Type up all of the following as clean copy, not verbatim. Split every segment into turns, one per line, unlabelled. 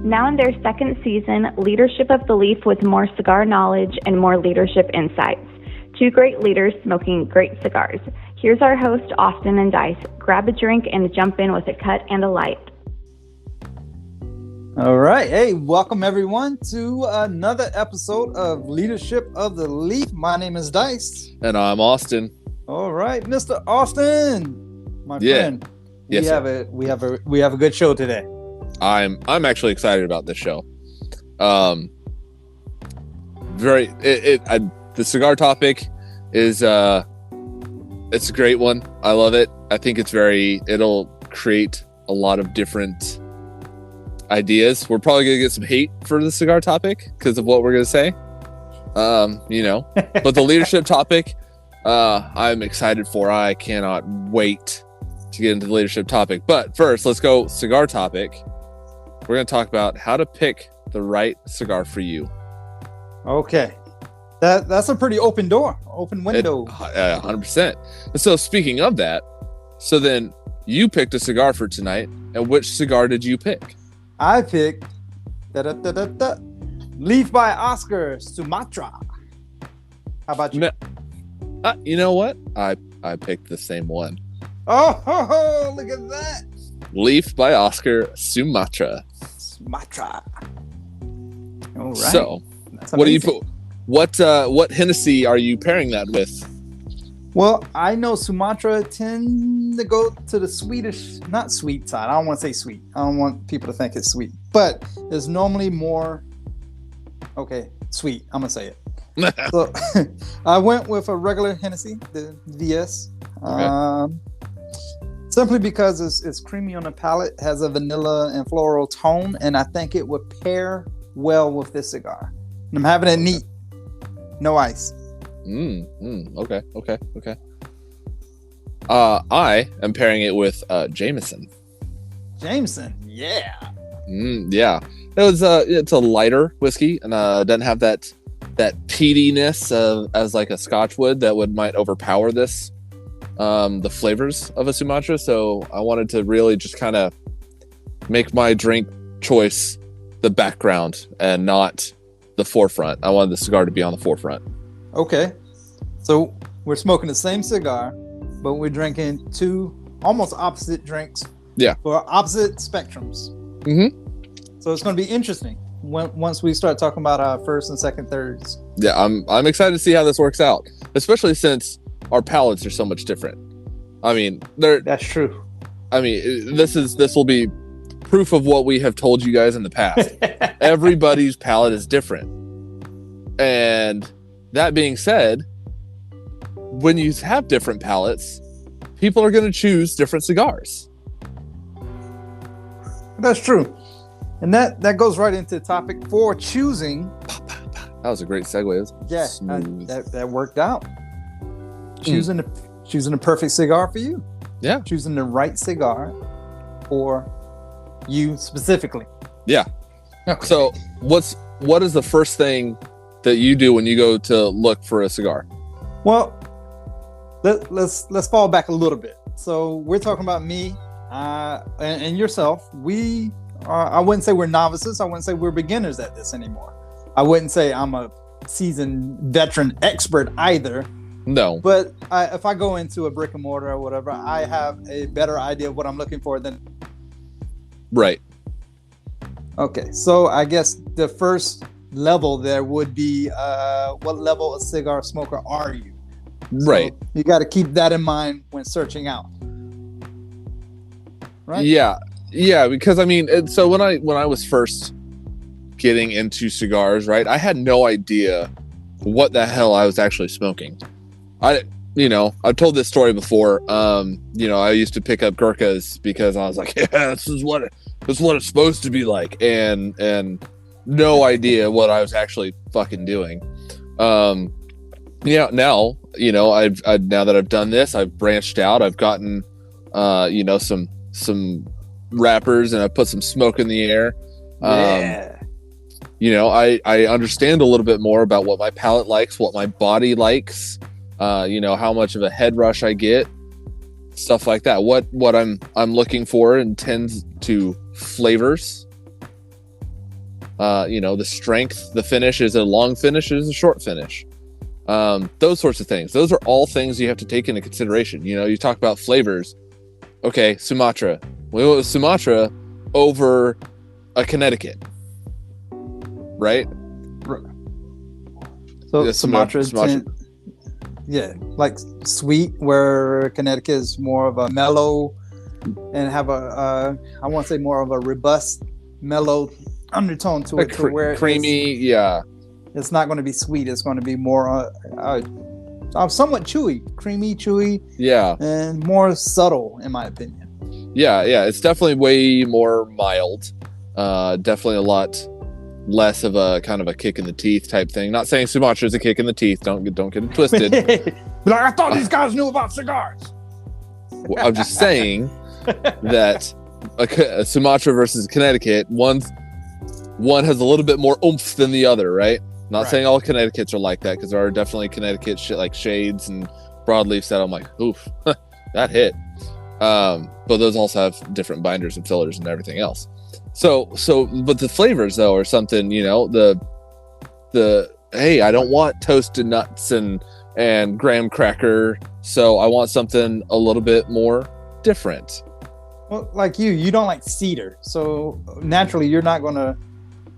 Now in their second season, Leadership of the Leaf with more cigar knowledge and more leadership insights. Two great leaders smoking great cigars. Here's our host, Austin and Dice. Grab a drink and jump in with a cut and a light.
All right. Hey, welcome everyone to another episode of Leadership of the Leaf. My name is Dice.
And I'm Austin.
All right, Mr. Austin, my friend.
Yes,
we have a good show today.
I'm actually excited about this show. The cigar topic is it's a great one. I love it. I think it'll create a lot of different ideas. We're probably gonna get some hate for the cigar topic because of what we're gonna say. But the leadership topic, I'm excited for. I cannot wait to get into the leadership topic. But first, let's go cigar topic. We're going to talk about how to pick the right cigar for you.
Okay. That's a pretty open window.
100%. So speaking of that, so then you picked a cigar for tonight, and which cigar did you pick?
I picked Leaf by Oscar Sumatra. How about you?
You know what? I picked the same one.
Oh, look at that.
Leaf by Oscar Sumatra.
All right.
So, what do you put? What Hennessy are you pairing that with?
Well, I know Sumatra tend to go to the Swedish, not sweet side. I don't want to say sweet. I don't want people to think it's sweet, but it's normally more sweet. I'm gonna say it. So I went with a regular Hennessy, the VS.
Okay.
Simply because it's creamy on the palate, has a vanilla and floral tone, and I think it would pair well with this cigar. And I'm having it neat, no ice.
Okay. I am pairing it with Jameson.
Jameson, yeah.
Yeah. It's a lighter whiskey, and doesn't have that peatiness as like a Scotch would that might overpower this. The flavors of a Sumatra, so I wanted to really just kind of make my drink choice the background and not the forefront. I wanted the cigar to be on the forefront.
Okay, so we're smoking the same cigar, but we're drinking two almost opposite drinks.
Yeah,
for opposite spectrums. So it's going to be interesting once we start talking about our first and second thirds.
Yeah, I'm excited to see how this works out, especially since our palates are so much different. I mean,
that's true.
I mean, this will be proof of what we have told you guys in the past. Everybody's palate is different. And that being said, when you have different palates, people are going to choose different cigars.
That's true. And that goes right into topic 4, choosing.
That was a great segue.
Yeah, that worked out. Choosing the perfect cigar for you.
Yeah.
Choosing the right cigar for you specifically.
Yeah. Okay. So what is the first thing that you do when you go to look for a cigar?
Well, let's fall back a little bit. So we're talking about me and yourself. We are, I wouldn't say we're novices. I wouldn't say we're beginners at this anymore. I wouldn't say I'm a seasoned veteran expert either.
No.
But if I go into a brick and mortar or whatever, I have a better idea of what I'm looking for than.
Right.
Okay. So I guess the first level there would be what level of cigar smoker are you?
Right.
So you got to keep that in mind when searching out. Right.
Yeah. Yeah. Because I mean, so when I was first getting into cigars, right, I had no idea what the hell I was actually smoking. I've told this story before. I used to pick up Gurkhas because I was like, yeah, this is what it's supposed to be like, and no idea what I was actually fucking doing. Now now that I've done this, I've branched out. I've gotten some wrappers, and I put some smoke in the air. I understand a little bit more about what my palate likes, what my body likes. How much of a head rush I get, stuff like that. What I'm looking for and tends to flavors. The strength, the finish is a long finish, is a short finish. Those sorts of things. Those are all things you have to take into consideration. You talk about flavors. Okay, Sumatra. We went with Sumatra over a Connecticut, right?
So
Yeah,
Sumatra.
Sumatra.
Like sweet, where Connecticut is more of a mellow and have I want to say more of a robust, mellow undertone to it, to where
creamy.
It's not going to be sweet. It's going to be more somewhat chewy, creamy, chewy, and more subtle, in my opinion.
Yeah. It's definitely way more mild. Definitely a lot less of a kind of a kick in the teeth type thing. Not saying Sumatra is a kick in the teeth. Don't get it twisted.
Like, I thought these guys knew about cigars.
Well, I'm just saying that a Sumatra versus Connecticut, one has a little bit more oomph than the other, right? Not saying all Connecticut's are like that, because there are definitely Connecticut like shades and broadleafs that I'm like, oof, that hit. But those also have different binders and fillers and everything else. So, but the flavors though are something, the hey, I don't want toasted nuts and graham cracker, so I want something a little bit more different.
Well, like you don't like cedar, so naturally you're not going to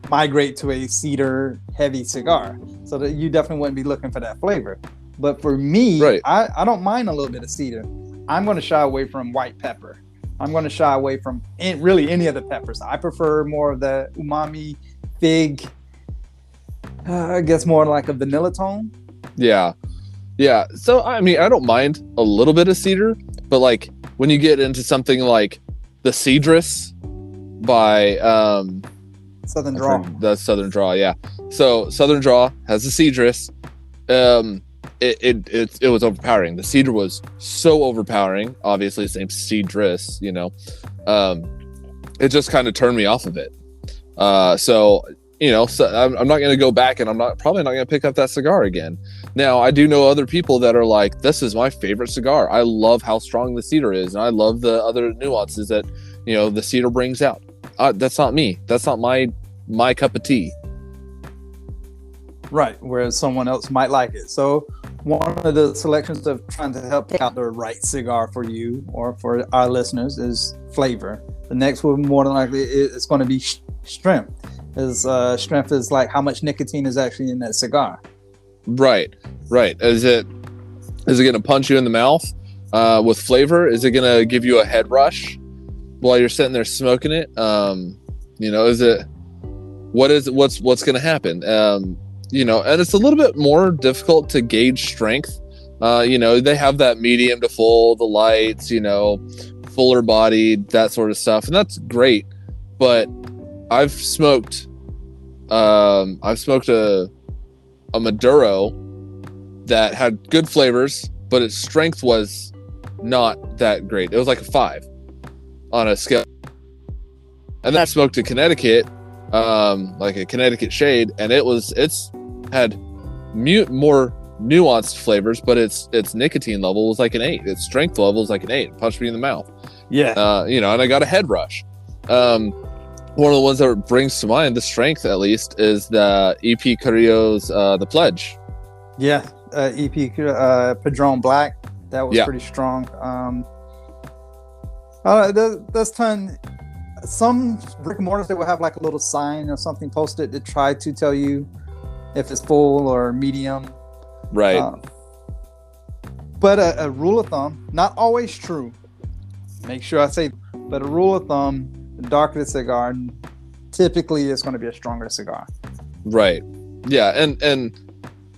migrate to a cedar heavy cigar, so that you definitely wouldn't be looking for that flavor. But for me, I don't mind a little bit of cedar. I'm going to shy away from white pepper. I'm going to shy away from really any of the peppers. I prefer more of the umami, fig, I guess more like a vanilla tone.
Yeah. So, I mean, I don't mind a little bit of cedar, but like when you get into something like the Cedrus by
Southern Draw.
The Southern Draw, yeah. So Southern Draw has the Cedrus. It was overpowering. The cedar was so overpowering. Obviously, same Cedrus, it just kind of turned me off of it. So I'm not going to go back, and I'm probably not going to pick up that cigar again. Now, I do know other people that are like, this is my favorite cigar. I love how strong the cedar is, and I love the other nuances that the cedar brings out. That's not me. That's not my cup of tea.
Right, whereas someone else might like it. So one of the selections of trying to help pick out the right cigar for you or for our listeners is flavor. The next one, more than likely, it's going to be strength. Strength is like how much nicotine is actually in that cigar. Right.
Is it going to punch you in the mouth with flavor? Is it going to give you a head rush while you're sitting there smoking it? Is it what's going to happen? And it's a little bit more difficult to gauge strength. They have that medium to full, the lights, fuller bodied, that sort of stuff, and that's great. But I've smoked a Maduro that had good flavors, but its strength was not that great. It was like a 5 on a scale. And then I smoked a Connecticut, like a Connecticut shade, and it's had more nuanced flavors, but its nicotine level was like an 8. Its strength level was like an 8. It punched me in the mouth.
Yeah.
And I got a head rush. One of the ones that brings to mind the strength, at least, is the EP Carrillo's the Pledge.
Yeah, EP Padron Black. That was pretty strong. That's ton. Some brick and mortars, they will have like a little sign or something posted to try to tell you if it's full or medium.
Right.
But a rule of thumb, not always true. Make sure I say, but a rule of thumb, the darker the cigar, typically it's going to be a stronger cigar.
Right. Yeah, and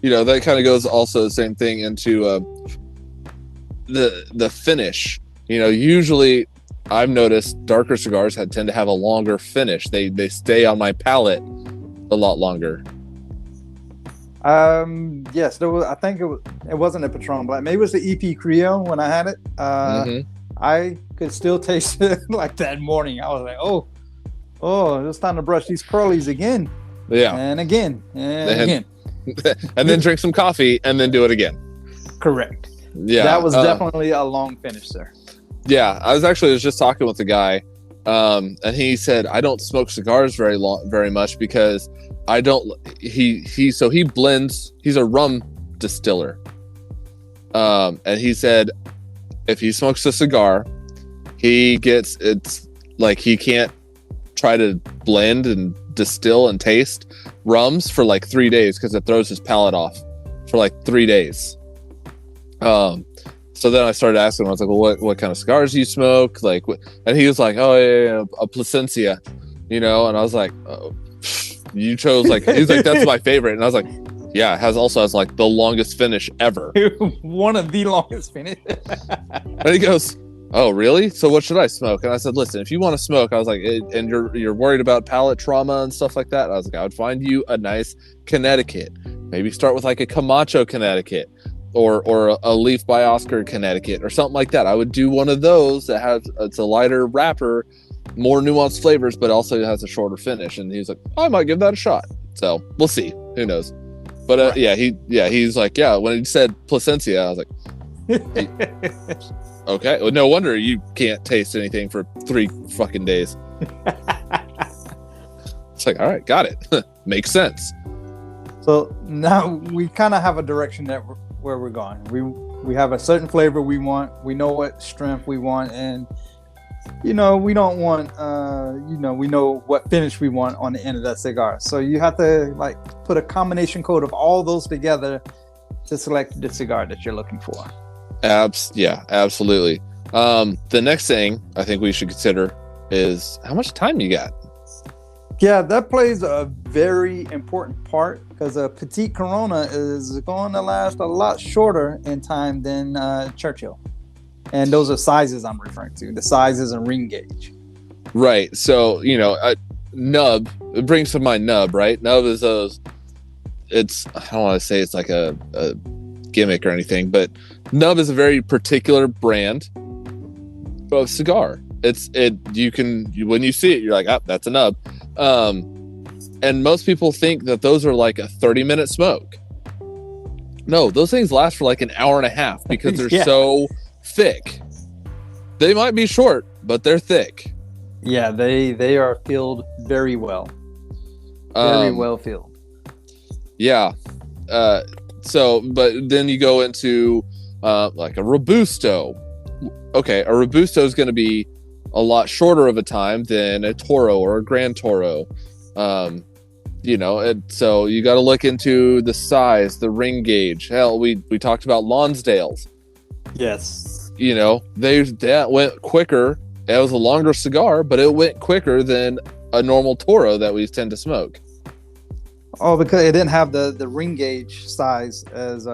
that kind of goes also the same thing into the finish. Usually I've noticed darker cigars tend to have a longer finish. They stay on my palate a lot longer.
Yes, there was. I think it wasn't a Patron Black. Maybe it was the EP Creole when I had it. I could still taste it like that morning. I was like, oh, it's time to brush these curlies again.
Yeah.
And again. And
then drink some coffee and then do it again.
Correct.
Yeah.
That was definitely a long finish, sir.
Yeah. I was just talking with a guy And he said, I don't smoke cigars very much because I don't. He blends. He's a rum distiller. And he said, if he smokes a cigar, it's like he can't try to blend and distill and taste rums for like 3 days because it throws his palate off for like 3 days. So then I started asking him, I was like, well, what kind of cigars do you smoke? Like, and he was like, oh yeah, a Plasencia, and I was like, oh, you chose like, he's like, that's my favorite. And I was like, yeah, it has like the longest finish ever.
One of the longest finish.
And he goes, oh really? So what should I smoke? And I said, listen, if you want to smoke, I was like, and you're worried about palate trauma and stuff like that, I was like, I would find you a nice Connecticut. Maybe start with like a Camacho Connecticut or a Leaf by Oscar Connecticut or something like that. I would do one of those that it's a lighter wrapper, more nuanced flavors, but also has a shorter finish. And he was like, I might give that a shot. So we'll see. Who knows? But right. He's like, yeah, when he said Plasencia, I was like, okay. Well, no wonder you can't taste anything for 3 fucking days. It's like, all right, got it. Makes sense.
So now we kind of have a direction where we're going. We have a certain flavor we want. We know what strength we want, and we don't want we know what finish we want on the end of that cigar. So you have to like put a combination code of all those together to select the cigar that you're looking for.
Yeah, absolutely. The next thing I think we should consider is how much time you got.
Yeah, that plays a very important part because a Petite Corona is going to last a lot shorter in time than Churchill. And those are sizes I'm referring to, the sizes and ring gauge.
Right. So, nub, it brings to mind nub, right? Nub is I don't want to say it's like a gimmick or anything, but nub is a very particular brand of cigar. When you see it, you're like, that's a nub. And most people think that those are like a 30-minute smoke. No, those things last for like an hour and a half because they're so thick. They might be short, but they're thick.
Yeah, they are filled very well. Very well filled.
Yeah. But then you go into like a Robusto. Okay, a Robusto is going to be a lot shorter of a time than a Toro or a Grand Toro. And so you got to look into the size, the ring gauge. Hell, we talked about Lonsdales.
Yes.
That went quicker. It was a longer cigar, but it went quicker than a normal Toro that we tend to smoke.
Oh, because it didn't have the ring gauge size as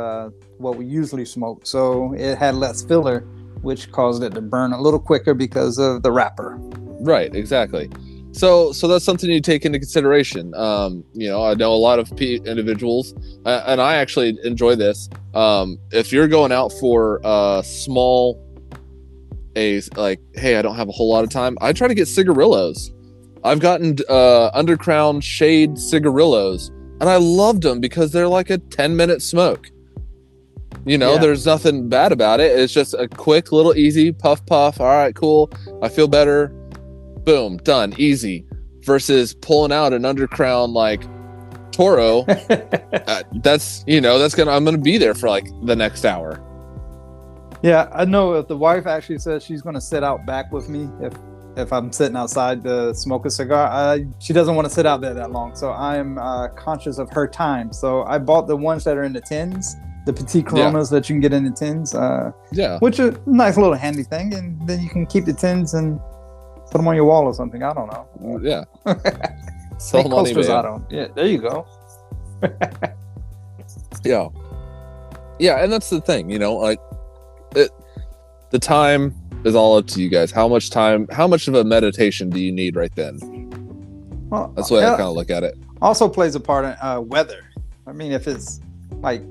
what we usually smoke. So it had less filler, which caused it to burn a little quicker because of the wrapper. Right,
exactly. So that's something you take into consideration. I know a lot of individuals, and I actually enjoy this. If you're going out for hey, I don't have a whole lot of time, I try to get cigarillos. I've gotten Undercrown Shade cigarillos, and I loved them because they're like a 10-minute smoke. There's nothing bad about it. It's just a quick little easy puff. All right, cool. I feel better. Boom, done, easy. Versus pulling out an Undercrown like Toro. I'm gonna be there for like the next hour.
Yeah, I know. If the wife actually says she's gonna sit out back with me if I'm sitting outside to smoke a cigar, she doesn't want to sit out there that long. So I am conscious of her time. So I bought the ones that are in the tins. The Petite Coronas that you can get in the tins, which is a nice little handy thing, and then you can keep the tins and put them on your wall or something. I don't know.
Yeah,
sell them on eBay. Yeah, there you go.
yeah, and that's the thing, the time is all up to you guys. How much of a meditation do you need right then? Well, that's the way I kind of look at it.
Also plays a part in weather. I mean, if it's like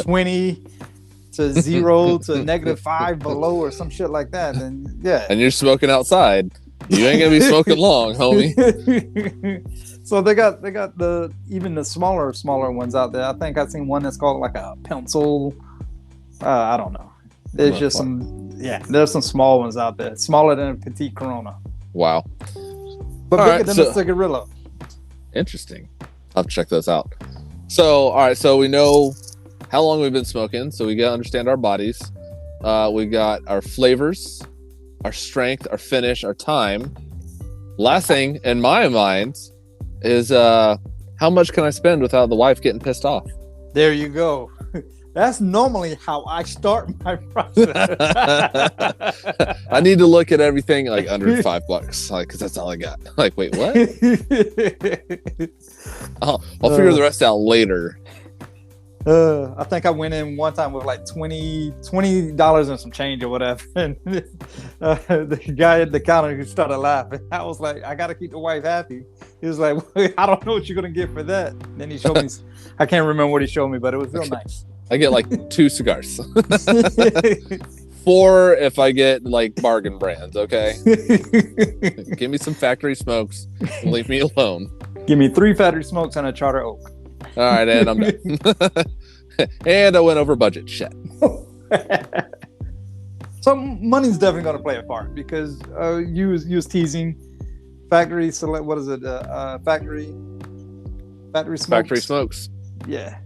20 to 0 to -5 below or some shit like that, then yeah.
And you're smoking outside, you ain't gonna be smoking long, homie.
So they got even the smaller ones out there. I think I've seen one that's called like a pencil. I don't know. There's there's some small ones out there, smaller than a Petite Corona.
Wow.
But
All
bigger
right,
than
so-
a cigarillo.
Interesting. I'll have to check those out. So, all right. So we know how long we've been smoking. So we got to understand our bodies. We got our flavors, our strength, our finish, our time. Last thing in my mind is how much can I spend without the wife getting pissed off?
There you go. That's normally how I start my process.
I need to look at everything like under $5, like because that's all I got. Like, wait, what? I'll figure the rest out later.
I think I went in one time with like $20 and some change or whatever, and the guy at the counter who started laughing. I was like, I gotta keep the wife happy. He was like, I don't know what you're gonna get for that. Then he showed me. I can't remember what he showed me, but it was real nice.
I get like 2 cigars. 4 if I get like bargain brands, okay? Give me some factory smokes and leave me alone.
Give me 3 factory smokes and a Charter Oak.
All right, and I'm done. And I went over budget. Shit.
So money's definitely going to play a part because you was teasing factory select. What is it? Factory smokes.
Factory smokes.
Yeah.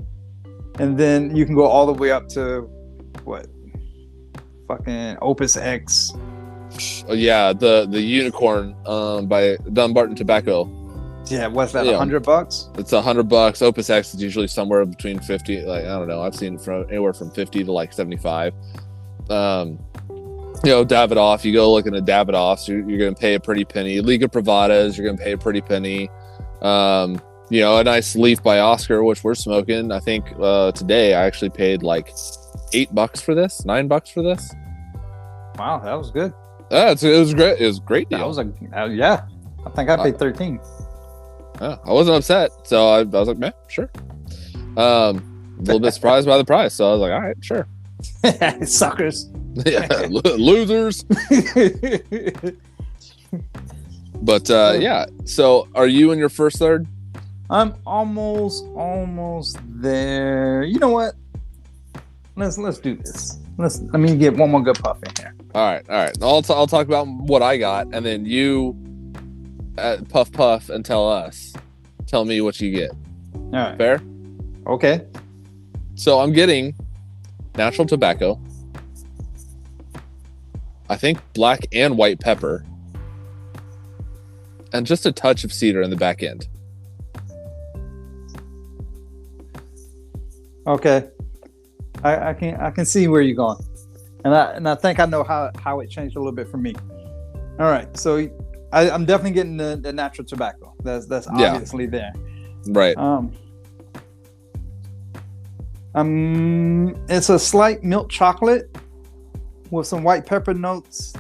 And then you can go all the way up to what? Fucking Opus X.
Oh, yeah, the unicorn by Dunbarton Tobacco.
Yeah, what's that?
Yeah.
$100?
It's $100. Opus X is usually somewhere between 50. Like, I don't know. I've seen it from anywhere from 50 to like 75. Davidoff. You go looking at Davidoffs, you're going to pay a pretty penny. Liga Privadas, you're going to pay a pretty penny. A nice Leaf by Oscar, which we're smoking. I think today I actually paid like $8 for this, $9 for this.
Wow, that was good.
It was great. It was a great deal.
That was yeah. I think I paid 13.
I wasn't upset, so I was like, man, sure. A little bit surprised by the price, so I was like, all right, sure.
Suckers.
Yeah, losers. But yeah. So, are you in your first third?
I'm almost there. You know what? Let's do this. Let me get one more good puff in here.
All right. I'll talk about what I got, and then you puff and tell me what you get.
All right.
Fair?
Okay.
So I'm getting natural tobacco. I think black and white pepper, and just a touch of cedar in the back end.
Okay. I can see where you're going, and I think I know how it changed a little bit for me. All right, so I'm definitely getting the natural tobacco. That's obviously there.
Right.
It's a slight milk chocolate with some white pepper notes,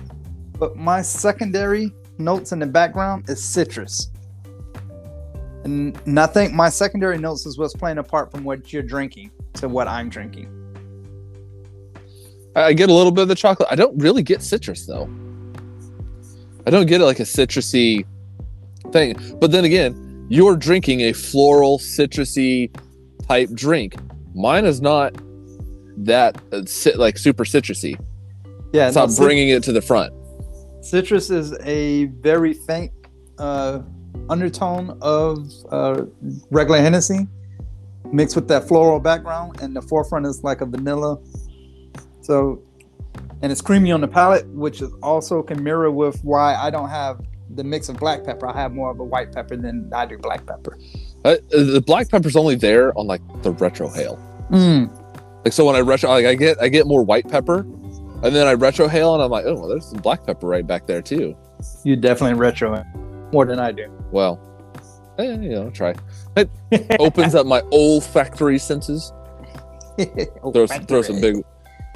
but my secondary notes in the background is citrus. And I think my secondary notes is what's playing a part from what you're drinking to what I'm drinking.
I get a little bit of the chocolate. I don't really get citrus though. I don't get like a citrusy thing. But then again, you're drinking a floral citrusy type drink. Mine is not that like super citrusy.
Yeah,
it's not bringing it to the front.
Citrus is a very faint undertone of regular Hennessy mixed with that floral background, and the forefront is like a vanilla. So, and it's creamy on the palate, which is also can mirror with why I don't have the mix of black pepper. I have more of a white pepper than I do black pepper.
The black pepper's only there on like the retrohale. Like, so when I I get more white pepper, and then I retrohale, and I'm like, oh, well, there's some black pepper right back there too.
You definitely retro it more than I do.
Well, try. It opens up my olfactory senses.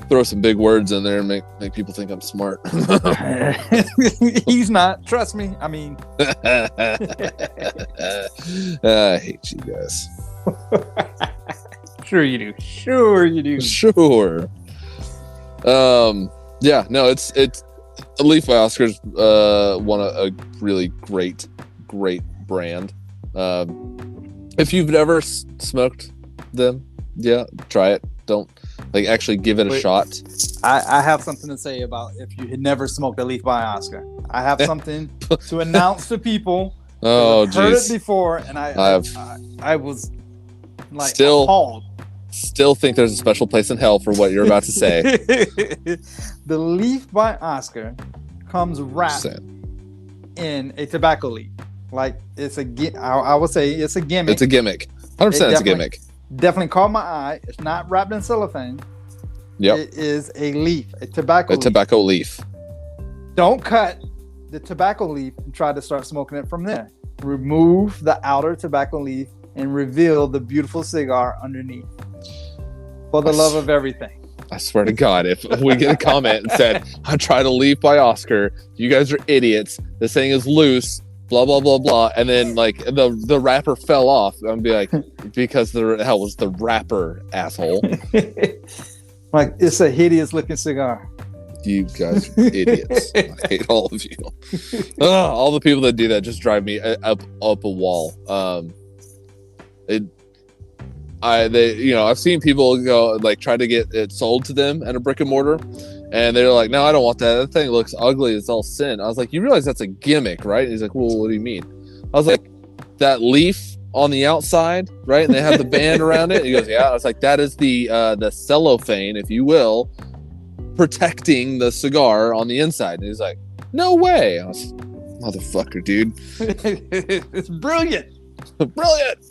Throw some big words in there and make people think I'm smart.
He's not. Trust me. I mean,
I hate you guys.
Sure you do. Sure you do.
Sure. Yeah. No. It's Leaf by Oscar's one a really great brand. If you've never smoked them, yeah, try it. Don't like actually give it a shot.
I have something to say about if you had never smoked a Leaf by Oscar. I have something to announce to people.
Oh,
I've heard
geez.
it before, and I was like
Still-
appalled.
Still think there's a special place in hell for what you're about to say.
The Leaf by Oscar comes wrapped
Just
in a tobacco leaf. Like it's I would say it's a gimmick.
It's a gimmick. 100% it's a gimmick.
Definitely caught my eye. It's not wrapped in cellophane.
Yep.
It is a leaf, a tobacco leaf.
Tobacco leaf.
Don't cut the tobacco leaf and try to start smoking it from there. Remove the outer tobacco leaf and reveal the beautiful cigar underneath. For the love of everything.
I swear to God, if we get a comment and said, I tried a Leaf by Oscar, you guys are idiots. This thing is loose, blah, blah, blah, blah. And then like the wrapper fell off. I'm be like, because the hell was the wrapper, asshole.
Like, it's a hideous looking cigar.
You guys are idiots. I hate all of you. All the people that do that just drive me up a wall. I've seen people go like try to get it sold to them at a brick and mortar, and they're like, no, I don't want that. That thing looks ugly. It's all sin. I was like, you realize that's a gimmick, right? And he's like, well, what do you mean? I was like, that leaf on the outside, right? And they have the band around it. And he goes, yeah. I was like, that is the cellophane, if you will, protecting the cigar on the inside. And he's like, no way. I was, motherfucker, dude.
It's brilliant.
Brilliant.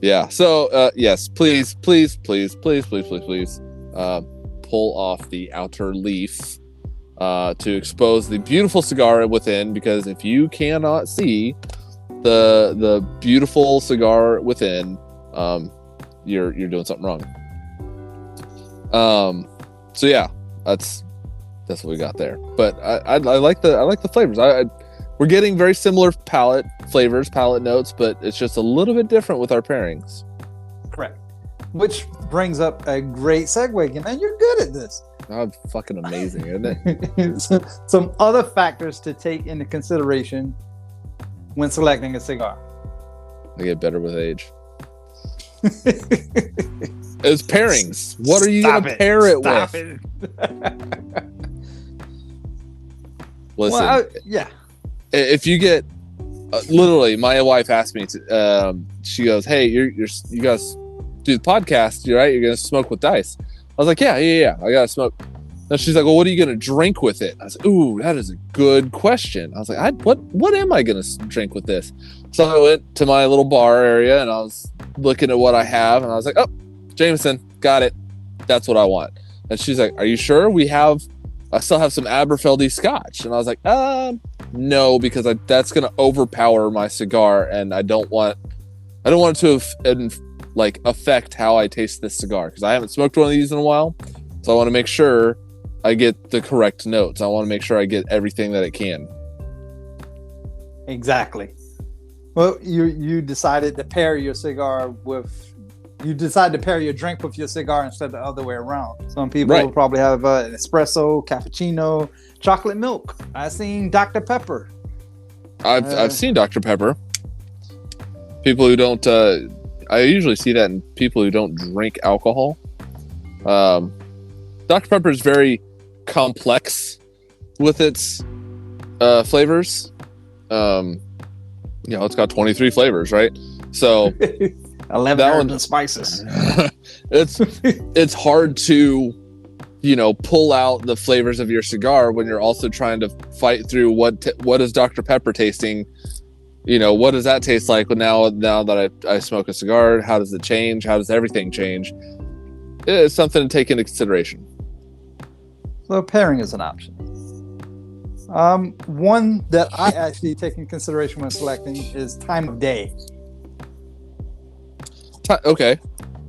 Yeah. So yes, please, pull off the outer leaf to expose the beautiful cigar within. Because if you cannot see the beautiful cigar within, you're doing something wrong. So yeah, that's what we got there. But I like the flavors. We're getting very similar palate notes, but it's just a little bit different with our pairings.
Correct. Which brings up a great segue. Man, you're good at this.
Oh, fucking amazing, isn't it?
Some other factors to take into consideration when selecting a cigar.
I get better with age. It's pairings. What are you going to pair it with? Listen.
Well, yeah.
If you get literally, my wife asked me to. She goes, "Hey, you guys do the podcast, right? You're gonna smoke with Dice." I was like, "Yeah. I gotta smoke." And she's like, "Well, what are you gonna drink with it?" I was like, "Ooh, that is a good question." I was like, "What am I gonna drink with this?" So I went to my little bar area and I was looking at what I have, and I was like, "Oh, Jameson, got it. That's what I want." And she's like, "Are you sure? I still have some Aberfeldy Scotch." And I was like, no, because that's going to overpower my cigar, and I don't want it to affect how I taste this cigar, because I haven't smoked one of these in a while. So I want to make sure I get the correct notes. I want to make sure I get everything that it can.
Exactly. Well, you decided to pair your drink with your cigar instead of the other way around. Some people will probably have an espresso, cappuccino, chocolate milk. I've seen Dr. Pepper.
I've seen Dr. Pepper. People who don't, I usually see that in people who don't drink alcohol. Dr. Pepper is very complex with its flavors. It's got 23 flavors, right? So
11 herbs and spices.
It's hard to, pull out the flavors of your cigar when you're also trying to fight through what is Dr. Pepper tasting. What does that taste like? But now that I smoke a cigar, how does it change? How does everything change? It's something to take into consideration.
So pairing is an option. One that I actually take into consideration when selecting is time of day.
Okay,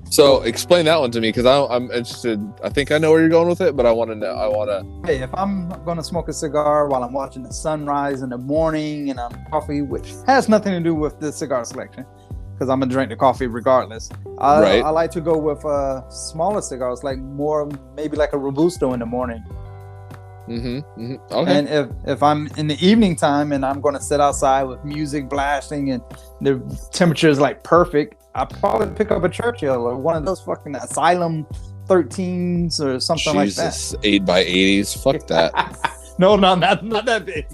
so explain that one to me, because I'm interested. I think I know where you're going with it, but I want to know.
Hey, if I'm going to smoke a cigar while I'm watching the sunrise in the morning and I'm coffee, which has nothing to do with the cigar selection, because I'm gonna drink the coffee regardless. I like to go with smaller cigars, maybe like a Robusto in the morning.
Okay.
And if I'm in the evening time and I'm going to sit outside with music blasting and the temperature is perfect, I'd probably pick up a Churchill or one of those fucking Asylum 13s or something like that.
Jesus, 8x80s. Fuck that.
No, not that big.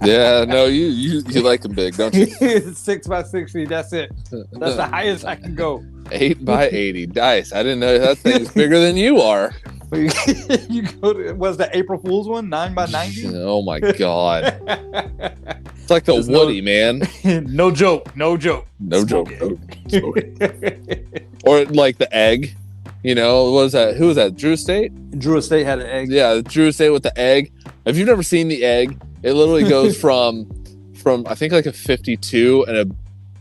Yeah, no, you like them big, don't you?
6x60. That's it. That's the highest I can go.
8x80 dice. I didn't know that thing's bigger than you are.
You go to, was the April Fool's one 9x90?
Oh my god. It's like the Woody, man.
No joke. No joke.
No joke. Smoke it. Or like the egg. You know, what was that? Who was that? Drew Estate?
Drew Estate had an egg.
Yeah, Drew Estate with the egg. If you've never seen the egg, it literally goes from I think like a 52 and it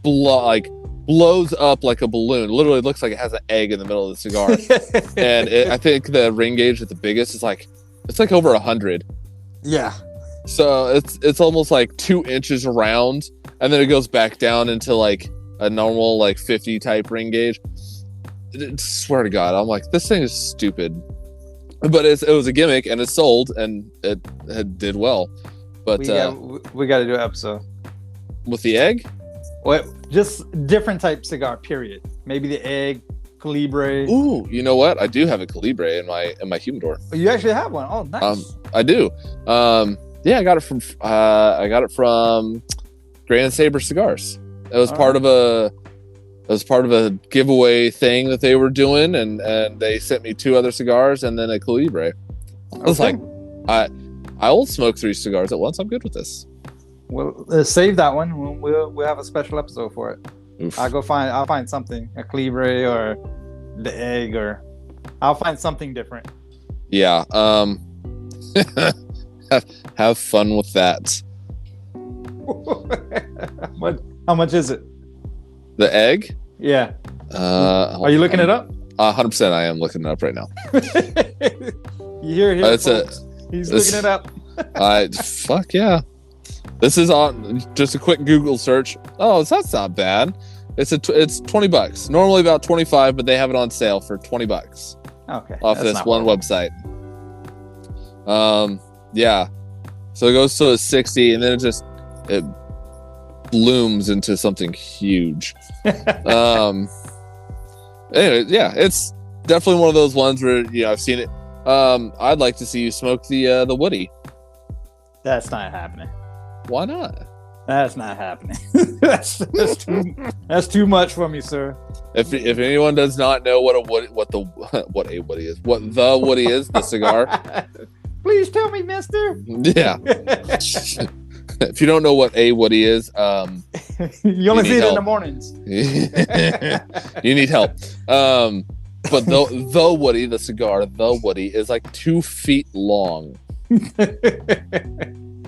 blows up like a balloon. It literally looks like it has an egg in the middle of the cigar. And I think the ring gauge at the biggest is it's like over 100.
Yeah. So
it's almost like 2 inches around, and then it goes back down into like a normal like 50 type ring gauge. Swear to God, I'm like, this thing is stupid, but it was a gimmick and it sold and it did well. But
we got to do an episode
with the egg.
What? Just different type cigar. Period. Maybe the egg, Calibre.
Ooh, you know what? I do have a Calibre in my humidor.
Oh, you actually have one? Oh, nice.
I do. Yeah, I got it from Grand Saber Cigars. It was part of a giveaway thing that they were doing, and they sent me 2 other cigars and then a Calibre. I was like, I will smoke 3 cigars at once. I'm good with this.
Well, save that one. We'll have a special episode for it. Oof. I'll find something, a Calibre or the egg, or I'll find something different.
Yeah. Have fun with that.
How much is it?
The egg?
Yeah. Are you looking it up?
100%. I am looking it up right now.
You hear him? He's looking it up.
Fuck yeah. This is on just a quick Google search. Oh, that's not bad. It's $20. Normally about 25, but they have it on sale for $20.
Okay.
Off this one website. Yeah. So it goes to a 60, and then it blooms into something huge. Anyway, yeah, it's definitely one of those ones where I've seen it. I'd like to see you smoke the Woody.
That's not happening.
Why not?
That's not happening. that's too much for me, sir.
If anyone does not know what the Woody is, the cigar.
Please tell me, mister.
Yeah. If you don't know what a Woody is,
you only see it in the mornings.
You need help. But the Woody, the cigar, the Woody is like 2 feet long.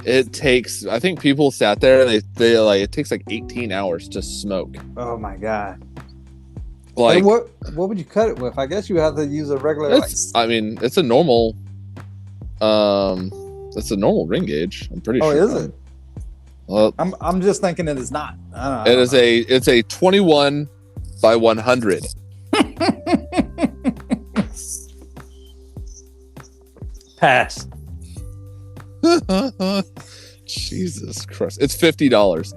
It takes, I think people sat there and they like, it takes like 18 hours to smoke.
Oh my God.
Like,
what would you cut it with? I guess you have to use a regular.
It's a normal ring gauge. I'm pretty sure.
Oh, is it?
Well,
I'm just thinking it is not. I don't know.
It's a 21 by 100.
Pass.
Jesus Christ! It's $50.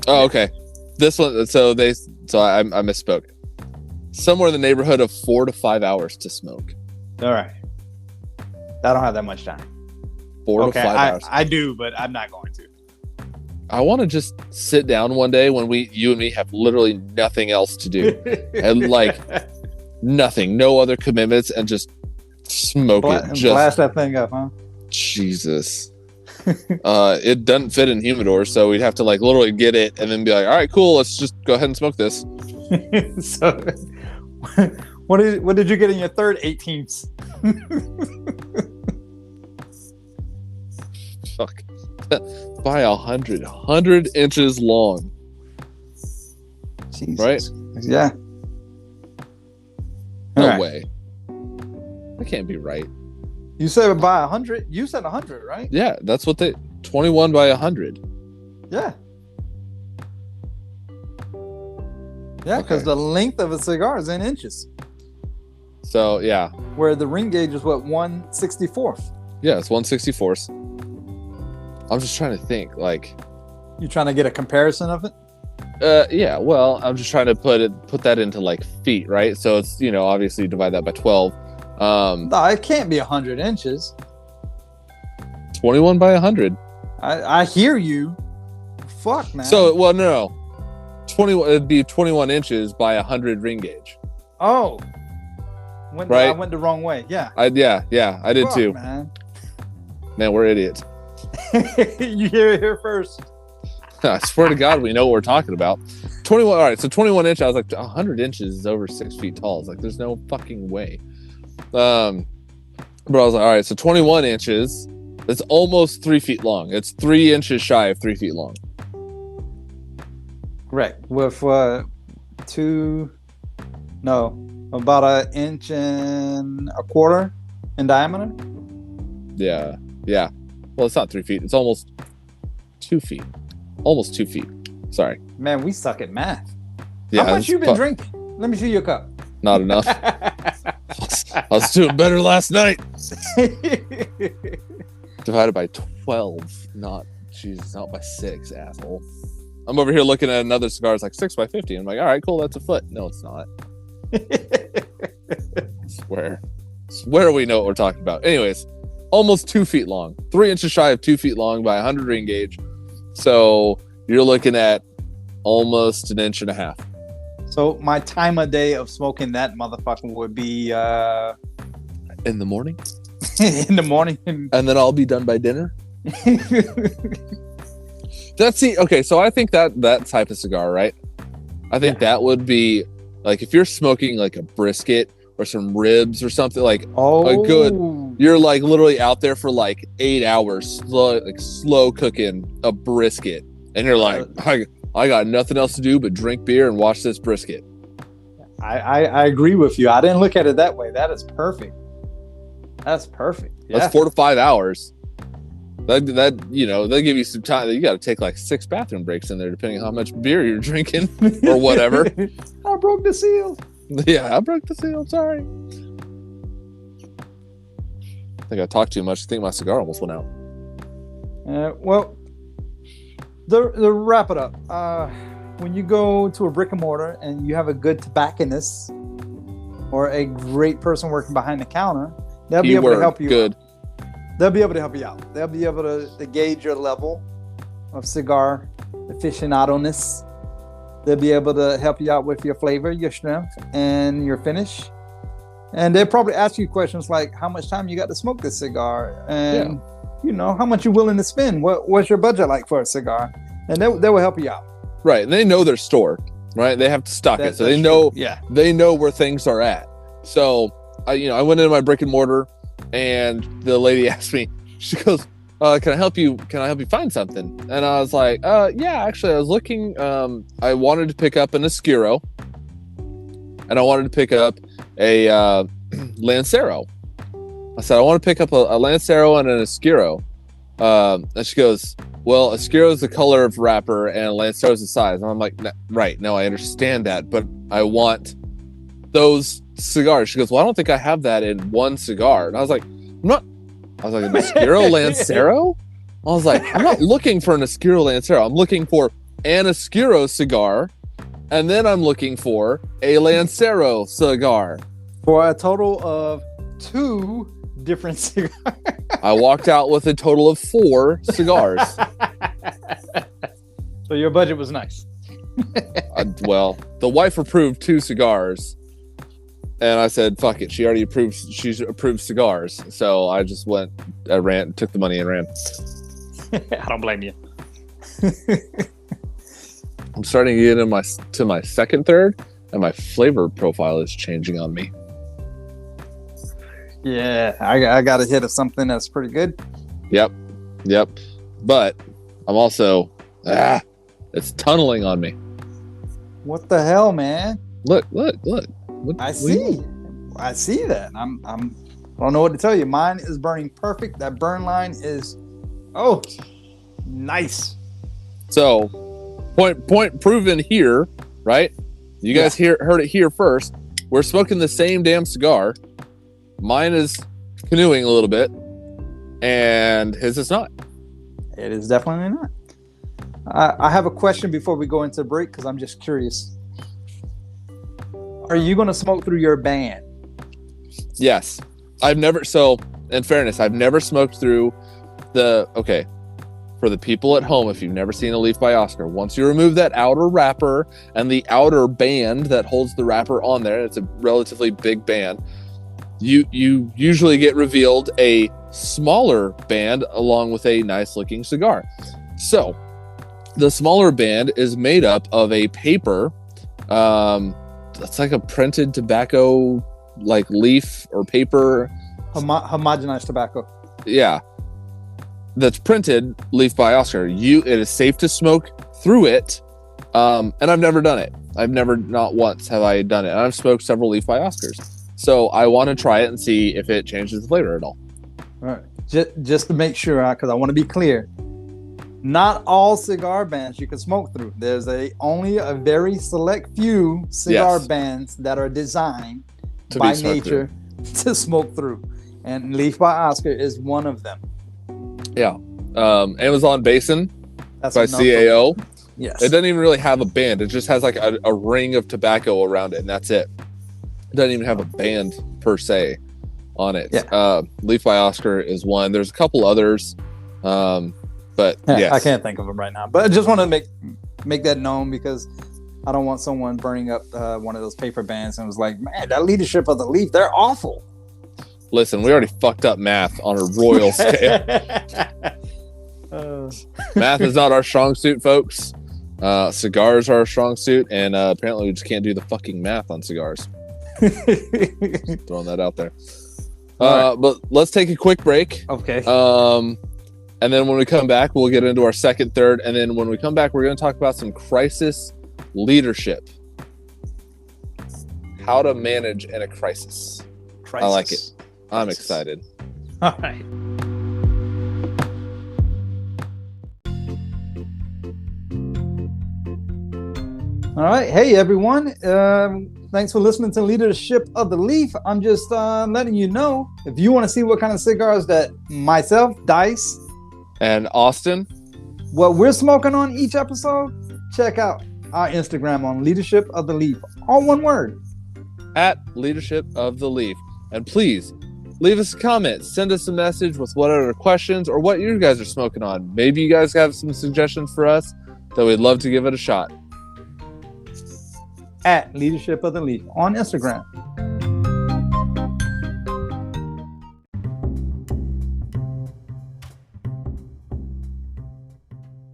Oh, okay. This one. So I misspoke. Somewhere in the neighborhood of 4 to 5 hours to smoke.
All right. I don't have that much time.
4 to 5 hours.
I do, but I'm not going to.
I want to just sit down one day when you and me have literally nothing else to do, and like nothing, no other commitments, and just smoke it. Just
blast that thing up, huh?
Jesus. It doesn't fit in humidor, so we'd have to like literally get it and then be like, all right, cool, let's just go ahead and smoke this.
So what did you get in your third 18th?
Fuck. By 100 inches long.
Jesus.
Right?
Yeah.
No way. That can't be right.
You said by 100? You said 100, right?
Yeah, that's what 21 by 100.
Yeah. Yeah, because the length of a cigar is in inches.
So, yeah.
Where the ring gauge is what, 1/64th?
Yeah, it's 1/64th. I'm just trying to think, like...
You trying to get a comparison of it?
Yeah. Well, I'm just trying to put that into like feet, right? So it's obviously divide that by 12.
No, it can't be 100 inches.
21 by 100.
I hear you. Fuck, man.
So no. 21. It'd be 21 inches by 100 ring gauge.
Oh.
Right.
I went the wrong way. Yeah.
I did too.
Man,
we're idiots.
You hear it here first.
I swear to God, we know what we're talking about. 21. All right, so 21 inches. I was like, 100 inches is over 6 feet tall. It's like, there's no fucking way. But I was like, all right, so 21 inches. It's almost 3 feet long. It's 3 inches shy of 3 feet long.
Correct. With about 1.25 inches in diameter.
Yeah. Well, it's not 3 feet. It's almost 2 feet. Almost 2 feet. Sorry.
Man, we suck at math.
Yeah,
how much you been drinking? Let me see your cup.
Not enough. I was doing better last night. Divided by 12, not by 6, asshole. I'm over here looking at another cigar. It's like 6 by 50. I'm like, all right, cool. That's a foot. No, it's not. Swear we know what we're talking about. Anyways, almost 2 feet long, 3 inches shy of 2 feet long by 100 ring gauge. So you're looking at almost 1.5 inches.
So my time of day of smoking that motherfucker would be
in the morning.
In the morning,
and then I'll be done by dinner. Okay. So I think that type of cigar, right? I think that would be like if you're smoking like a brisket or some ribs or something like a good. You're like literally out there for like 8 hours, slow cooking a brisket, and you're like, I got nothing else to do but drink beer and watch this brisket.
I agree with you. I didn't look at it that way. That is perfect. That's perfect. Yeah.
That's 4 to 5 hours. That they give you some time. You got to take like 6 bathroom breaks in there, depending on how much beer you're drinking or whatever.
I broke the seal.
Yeah, I broke the seal. I'm sorry. I think I talked too much. I think my cigar almost went out.
Well, to wrap it up, when you go to a brick and mortar and you have a good tobacconist or a great person working behind the counter, they'll be able to help you.
Good.
They'll be able to help you out. They'll be able to gauge your level of cigar aficionado-ness. They'll be able to help you out with your flavor, your strength, and your finish. And they'll probably ask you questions like, how much time you got to smoke this cigar? And, how much you're willing to spend? What's your budget like for a cigar? And they will help you out.
Right. And they know their store, right? They have to stock it. So they know where things are at. So, I went into my brick and mortar and the lady asked me, she goes, can I help you find something? And I was like, yeah, actually I was looking, I wanted to pick up an Oscuro and I wanted to pick up a Lancero. I said, I want to pick up a Lancero and an Oscuro. And she goes, well, Oscuro is the color of wrapper and Lancero is the size. And I'm like, right, no, I understand that, but I want those cigars. She goes, well, I don't think I have that in one cigar. And I was like, an Oscuro Lancero? I was like, I'm not looking for an Oscuro Lancero. I'm looking for an Oscuro cigar, and then I'm looking for a Lancero cigar.
For a total of 2 different cigars.
I walked out with a total of 4 cigars.
So your budget was nice.
Well, the wife approved 2 cigars. And I said, fuck it. She's approved cigars. So I just took the money and ran.
I don't blame you.
I'm starting to get to my second third, and my flavor profile is changing on me.
Yeah, I got a hit of something that's pretty good.
Yep. But I'm also, it's tunneling on me.
What the hell, man?
Look.
I see that. I don't know what to tell you. Mine is burning perfect. That burn line is, nice.
So, point proven here, right? You guys heard it here first. We're smoking the same damn cigar. Mine is canoeing a little bit, and his is not.
It is definitely not. I have a question before we go into break because I'm just curious. Are you going to smoke through your band?
Yes. So in fairness, I've never smoked through for the people at home, if you've never seen a Leaf by Oscar, once you remove that outer wrapper and the outer band that holds the wrapper on there, it's a relatively big band, you usually get revealed a smaller band along with a nice looking cigar. So the smaller band is made up of a paper, it's like a printed tobacco, like leaf or paper.
Homogenized tobacco.
Yeah. That's printed Leaf by Oscar. It is safe to smoke through it. And I've never done it. Not once have I done it. And I've smoked several Leaf by Oscars. So I want to try it and see if it changes the flavor at all.
All right. Just to make sure, because I want to be clear, not all cigar bands you can smoke through. There's only a very select few cigar bands that are designed by nature to smoke through. And Leaf by Oscar is one of them.
Yeah. Amazon Basin by CAO.
Yes.
It doesn't even really have a band. It just has like a ring of tobacco around it, and that's it. It doesn't even have a band per se on it.
Yeah.
Leaf by Oscar is one. There's a couple others. But yes.
I can't think of them right now. But I just want to make that known because I don't want someone burning up one of those paper bands and was like, man, that leadership of the Leaf, they're awful.
Listen, we already fucked up math on a royal scale. Math is not our strong suit, folks. Cigars are our strong suit, and apparently we just can't do the fucking math on cigars. Throwing that out there. Right. But let's take a quick break.
Okay.
And then when we come back, we'll get into our second, third, and then when we come back, we're going to talk about some crisis leadership. How to manage in a crisis. I like it. I'm excited.
All right. All right. Hey, everyone. Thanks for listening to Leadership of the Leaf. I'm just letting you know, if you want to see what kind of cigars that myself, Dice,
and Austin,
what we're smoking on each episode, check out our Instagram on Leadership of the Leaf. All one word.
At Leadership of the Leaf. And please, leave us a comment. Send us a message with what other questions or what you guys are smoking on. Maybe you guys have some suggestions for us that we'd love to give it a shot.
At Leadership of the Leaf on Instagram.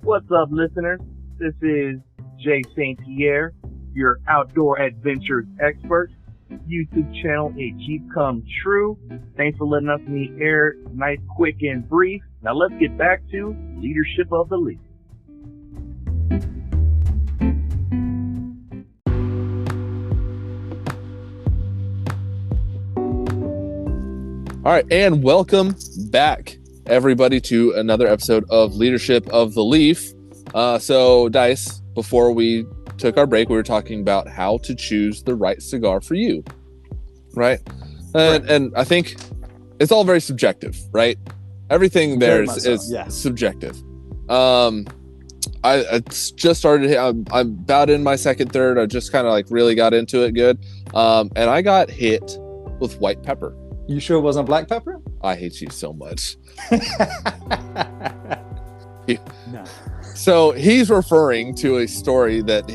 What's up, listeners? This is Jay St. Pierre, your outdoor adventures expert. YouTube channel, A Jeep Come True. Thanks for letting us meet air nice, quick, and brief. Now let's get back to Leadership of the Leaf.
All right, and welcome back, everybody, to another episode of Leadership of the Leaf. So, Dice, before we took our break, we were talking about how to choose the right cigar for you, right? And I think it's all very subjective, right? Everything there is subjective. I just started. I'm about in my second, third. I just kind of like really got into it good, and I got hit with white pepper.
You sure it wasn't black pepper?
I hate you so much.
No.
So he's referring to a story that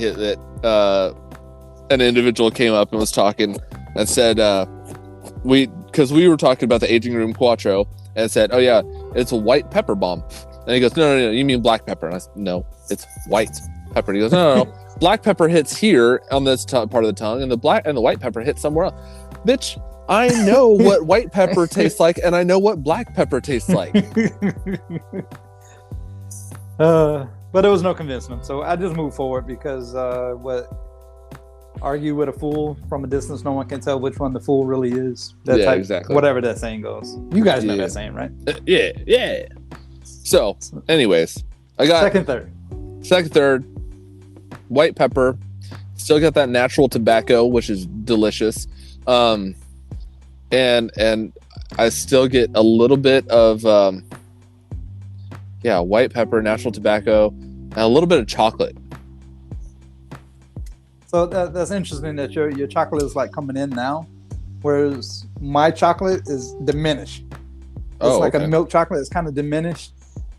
an individual came up and was talking and said, because we were talking about the aging room Quattro, and said, oh yeah, it's a white pepper bomb. And he goes, no, you mean black pepper? And I said, no, it's white pepper. And he goes, no, black pepper hits here on this part of the tongue, and the white pepper hits somewhere else. Bitch, I know what white pepper tastes like, and I know what black pepper tastes like.
But there was no convincing him, so I just moved forward because argue with a fool from a distance, no one can tell which one the fool really is.
Exactly.
Whatever that saying goes. You guys know that saying, right?
Yeah. So, anyways, I got second, third, white pepper. Still got that natural tobacco, which is delicious. And I still get a little bit of white pepper, natural tobacco, and a little bit of chocolate.
So that's interesting that your chocolate is like coming in now, whereas my chocolate is diminished. It's like a milk chocolate. It's kind of diminished.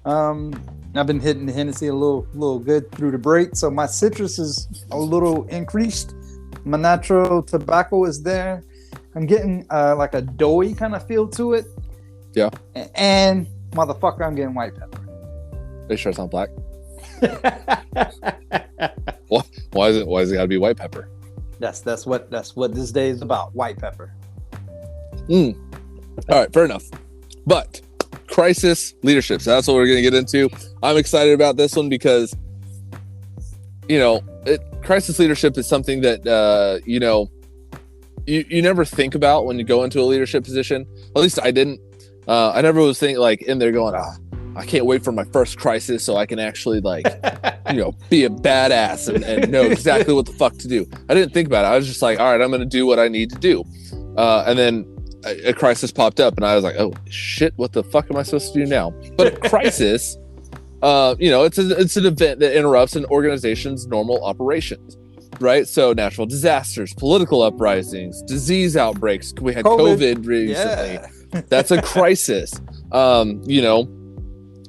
I've been hitting the Hennessy a little good through the break, so my citrus is a little increased. My natural tobacco is there. I'm getting like a doughy kind of feel to it.
Yeah.
And motherfucker, I'm getting white pepper.
Are you sure it's not black? Why is it gotta be white pepper?
That's what this day is about. White pepper.
All right, fair enough. But crisis leadership. So that's what we're going to get into. I'm excited about this one because, crisis leadership is something that, you never think about when you go into a leadership position. At least I didn't. I never was thinking like in there going, I can't wait for my first crisis so I can actually be a badass and know exactly what the fuck to do. I didn't think about it. I was just like, all right, I'm going to do what I need to do. And then a crisis popped up and I was like, oh shit, what the fuck am I supposed to do now? But a crisis, it's an event that interrupts an organization's normal operations, right? So natural disasters, political uprisings, disease outbreaks. We had COVID recently. Yeah. That's a crisis.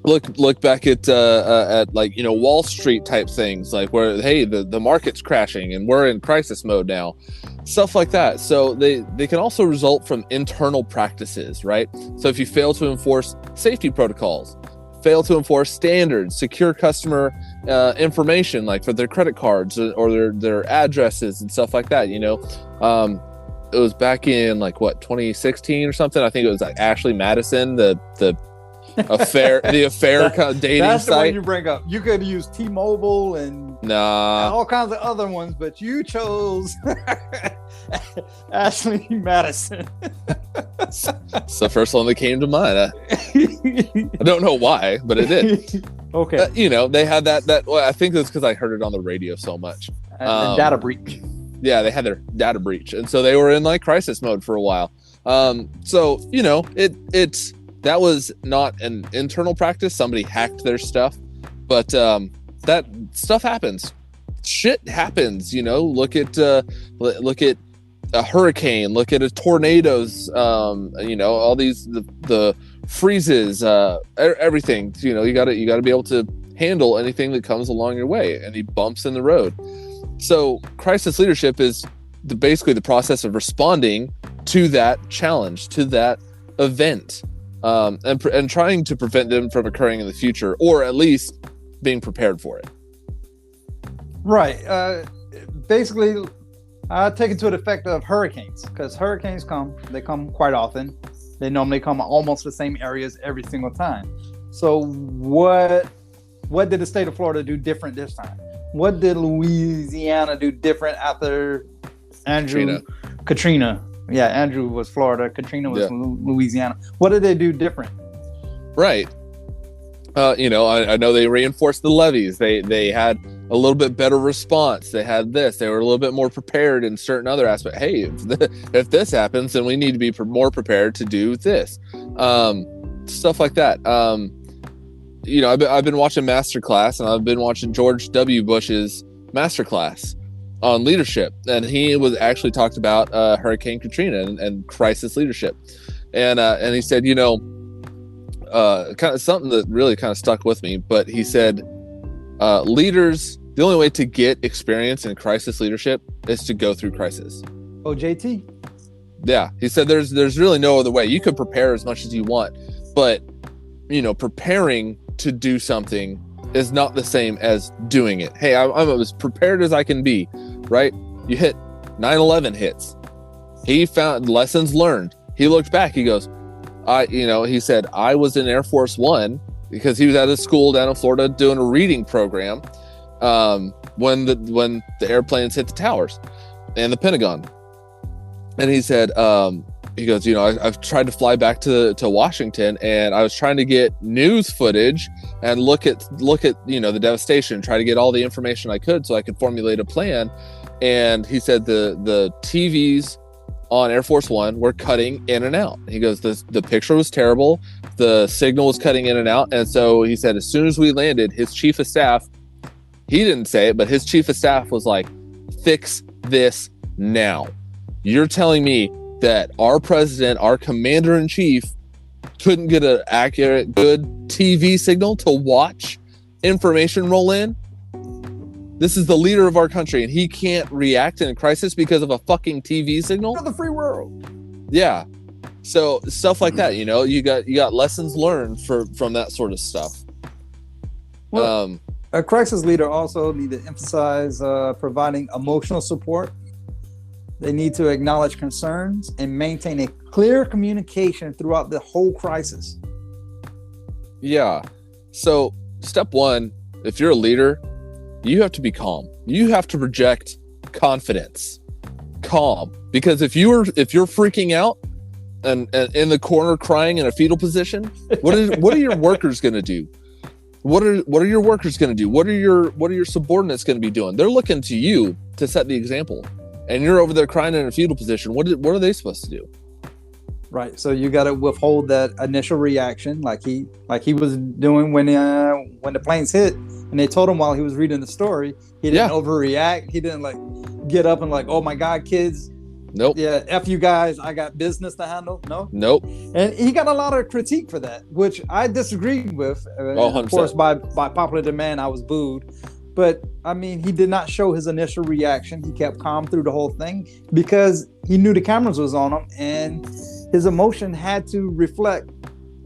Look back at Wall Street type things, like where, hey, the market's crashing and we're in crisis mode now. Stuff like that. So they can also result from internal practices, right? So if you fail to enforce safety protocols, fail to enforce standards, secure customer information, like for their credit cards or their addresses and stuff like that, it was back in 2016 or something. I think it was like Ashley Madison, the affair kind of dating
that's
site.
The one you bring up. You could use T-Mobile and all kinds of other ones, but you chose Ashley Madison.
It's the first one that came to mind. I don't know why, but it did.
Okay.
They had that. Well, I think it's because I heard it on the radio so much.
The data breach.
Yeah, they had their data breach, and so they were in crisis mode for a while. That was not an internal practice. Somebody hacked their stuff, but that stuff happens. Shit happens. Look at a hurricane. Look at tornadoes. All these the freezes. Everything. You got to be able to handle anything that comes along your way. Any bumps in the road. So crisis leadership is basically the process of responding to that challenge, to that event. And trying to prevent them from occurring in the future, or at least being prepared for it.
Right. Basically, I take it to the effect of hurricanes, because hurricanes they come quite often. They normally come almost the same areas every single time. So what did the state of Florida do different this time? What did Louisiana do different after Katrina? Yeah, Andrew was Florida. Katrina was Louisiana. What did they do different? Right.
I know they reinforced the levees. They had a little bit better response. They had this. They were a little bit more prepared in certain other aspects. Hey, if this happens, then we need to be more prepared to do this. Stuff like that. I've been watching Masterclass, and I've been watching George W. Bush's Masterclass on leadership, and he was actually talked about Hurricane Katrina and crisis leadership, and he said, kind of something that really kind of stuck with me. But he said, leaders, the only way to get experience in crisis leadership is to go through crisis.
OJT.
Yeah, he said there's really no other way. You could prepare as much as you want, but preparing to do something is not the same as doing it. Hey, I'm as prepared as I can be, right? You hit 9/11 hits. He found lessons learned. He looked back. He goes, he said, I was in Air Force One because he was at a school down in Florida doing a reading program when the airplanes hit the towers and the Pentagon. And he said, he goes, I've tried to fly back to Washington, and I was trying to get news footage and look at the devastation, try to get all the information I could so I could formulate a plan. And he said the TVs on Air Force One were cutting in and out. He goes, the picture was terrible. The signal was cutting in and out. And so he said, as soon as we landed, his chief of staff He didn't say it, but his chief of staff was like, fix this now. You're telling me that our president, our commander-in-chief, couldn't get an accurate, good TV signal to watch information roll in? This is the leader of our country, and he can't react in a crisis because of a fucking TV signal?
For the free world.
Yeah. So stuff like that, you know, you got lessons learned from that sort of stuff.
Well, a crisis leader also need to emphasize providing emotional support. They need to acknowledge concerns and maintain a clear communication throughout the whole crisis.
Yeah. So step one, if you're a leader, you have to be calm. You have to project confidence. Calm. Because if you're freaking out and in the corner crying in a fetal position, what are your workers going to do? What are your workers going to do? What are your subordinates going to be doing? They're looking to you to set the example. And you're over there crying in a fetal position. What are they supposed to do?
Right. So you got to withhold that initial reaction, like he was doing when the planes hit, and they told him while he was reading the story, he didn't overreact. He didn't like get up and like, oh my God, kids.
Nope.
Yeah, F you guys, I got business to handle. No.
Nope.
And he got a lot of critique for that, which I disagreed with. Of
100%.
course, by popular demand, I was booed. But I mean, he did not show his initial reaction. He kept calm through the whole thing because he knew the cameras was on him, and his emotion had to reflect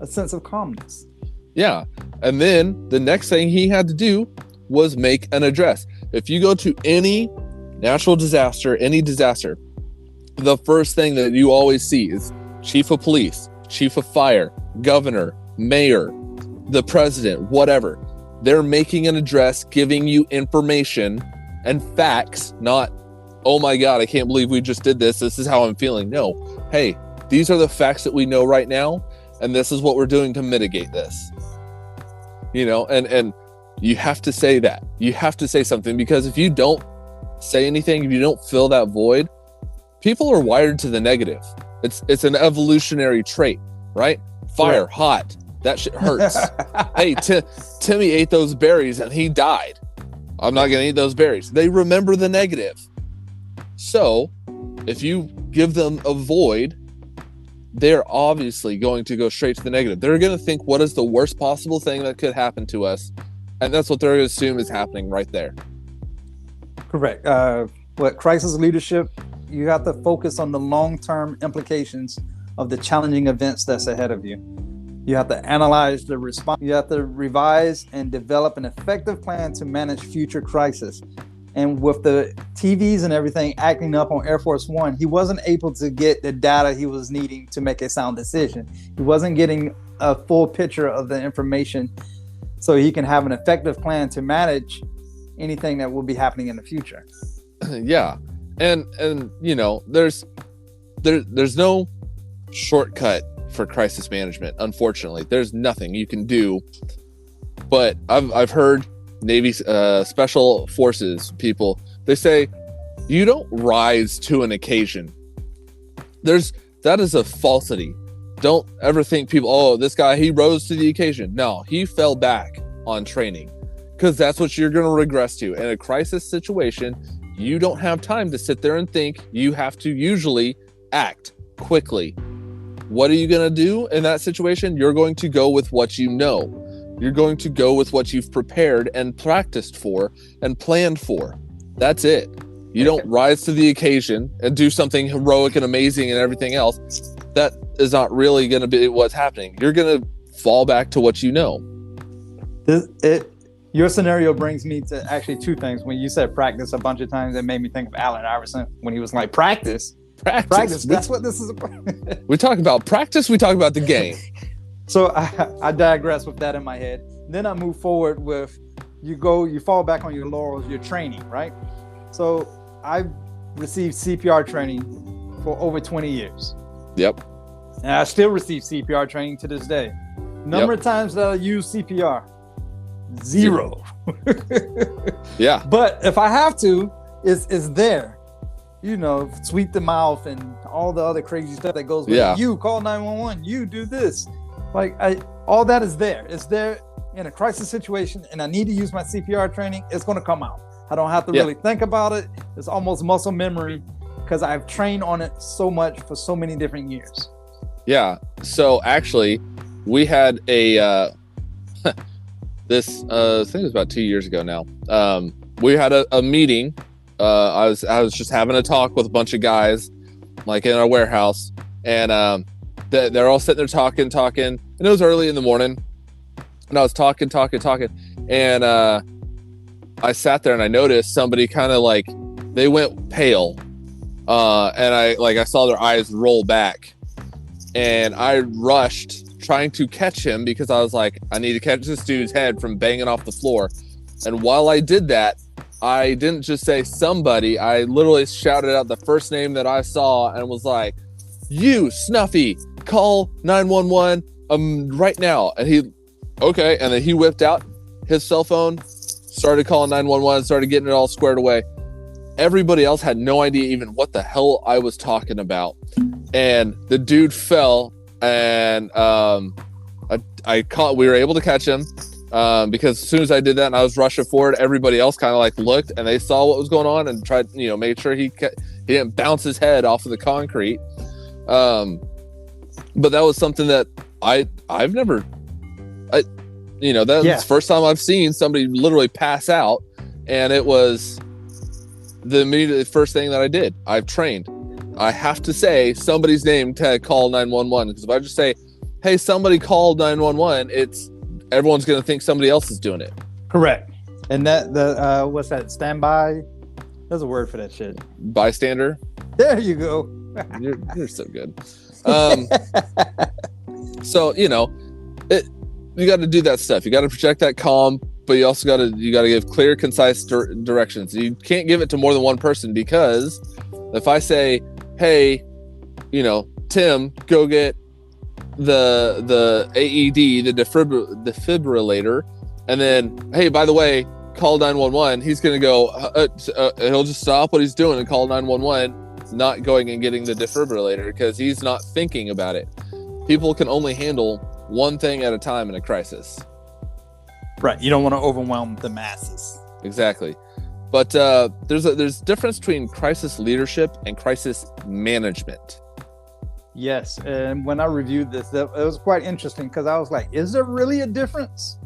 a sense of calmness.
Yeah. And then the next thing he had to do was make an address. If you go to any natural disaster, any disaster, the first thing that you always see is chief of police, chief of fire, governor, mayor, the president, whatever. They're making an address, giving you information and facts, not, oh my God, I can't believe we just did this. This is how I'm feeling. No. Hey, these are the facts that we know right now, and this is what we're doing to mitigate this. You know, and you have to say that. You have to say something, because if you don't say anything, if you don't fill that void, people are wired to the negative. It's an evolutionary trait, right? Fire, hot. That shit hurts. Hey, Timmy ate those berries and he died. I'm not going to eat those berries. They remember the negative. So if you give them a void, they're obviously going to go straight to the negative. They're going to think, what is the worst possible thing that could happen to us? And that's what they're going to assume is happening right there.
Correct. What crisis leadership, you have to focus on the long-term implications of the challenging events that's ahead of you. You have to analyze the response. You have to revise and develop an effective plan to manage future crises. And with the TVs and everything acting up on Air Force One, he wasn't able to get the data he was needing to make a sound decision. He wasn't getting a full picture of the information so he can have an effective plan to manage anything that will be happening in the future.
Yeah. And you know, there's no shortcut for crisis management. Unfortunately, there's nothing you can do. But I've heard Navy special forces people, they say you don't rise to an occasion. That is a falsity. Don't ever think people, oh, this guy, he rose to the occasion. No, he fell back on training, because that's what you're going to regress to. In a crisis situation, you don't have time to sit there and think. You have to usually act quickly. What are you going to do in that situation? You're going to go with what you know. You're going to go with what you've prepared and practiced for and planned for. That's it. You don't rise to the occasion and do something heroic and amazing and everything else. That is not really going to be what's happening. You're going to fall back to what you know.
Your scenario brings me to actually two things. When you said practice a bunch of times, it made me think of Allen Iverson when he was like, practice. That's what this is about.
We talk about practice. We talk about the game.
So I digress with that in my head. Then I move forward with you fall back on your laurels, your training, right? So I've received CPR training for over 20 years.
Yep.
And I still receive CPR training to this day. Number of times that I use CPR, zero.
Yeah.
But if I have to, it's there. You know, sweep the mouth and all the other crazy stuff that goes with it. You call 911, you do this. Like all that is there. It's there in a crisis situation and I need to use my CPR training, it's going to come out. I don't have to
Yeah.
really think about it. It's almost muscle memory because I've trained on it so much for so many different years.
Yeah. So actually, we had a this I think it was about 2 years ago now. We had a meeting. I was just having a talk with a bunch of guys, like in our warehouse, and they're all sitting there talking, and it was early in the morning, and I was talking, and I sat there and I noticed somebody kind of like they went pale, and I saw their eyes roll back, and I rushed trying to catch him because I was like, I need to catch this dude's head from banging off the floor. And while I did that, I didn't just say somebody, I literally shouted out the first name that I saw and was like, you Snuffy, call 911 right now. And he, okay. And then he whipped out his cell phone, started calling 911, started getting it all squared away. Everybody else had no idea even what the hell I was talking about. And the dude fell, and we were able to catch him. Because as soon as I did that and I was rushing forward, everybody else kind of like looked and they saw what was going on and tried, made sure he didn't bounce his head off of the concrete. But that was something that I've never, that's the first time I've seen somebody literally pass out, and it was the immediate first thing that I did. I've trained. I have to say somebody's name to call 911, because if I just say, hey, somebody called 911, everyone's going to think somebody else is doing it.
Correct. And that what's that? Standby? There's a word for that shit.
Bystander.
There you go.
You're so good. So you got to do that stuff. You got to project that calm, but you also got to give clear, concise directions. You can't give it to more than one person, because if I say, hey, Tim, go get the AED, the defibrillator, and then, hey, by the way, call 911. He's gonna go, he'll just stop what he's doing and call 911, not going and getting the defibrillator, because he's not thinking about it. People can only handle one thing at a time in a crisis.
Right. You don't want to overwhelm the masses.
Exactly. But there's a difference between crisis leadership and crisis management.
Yes, and when I reviewed this, it was quite interesting, because I was like, is there really a difference?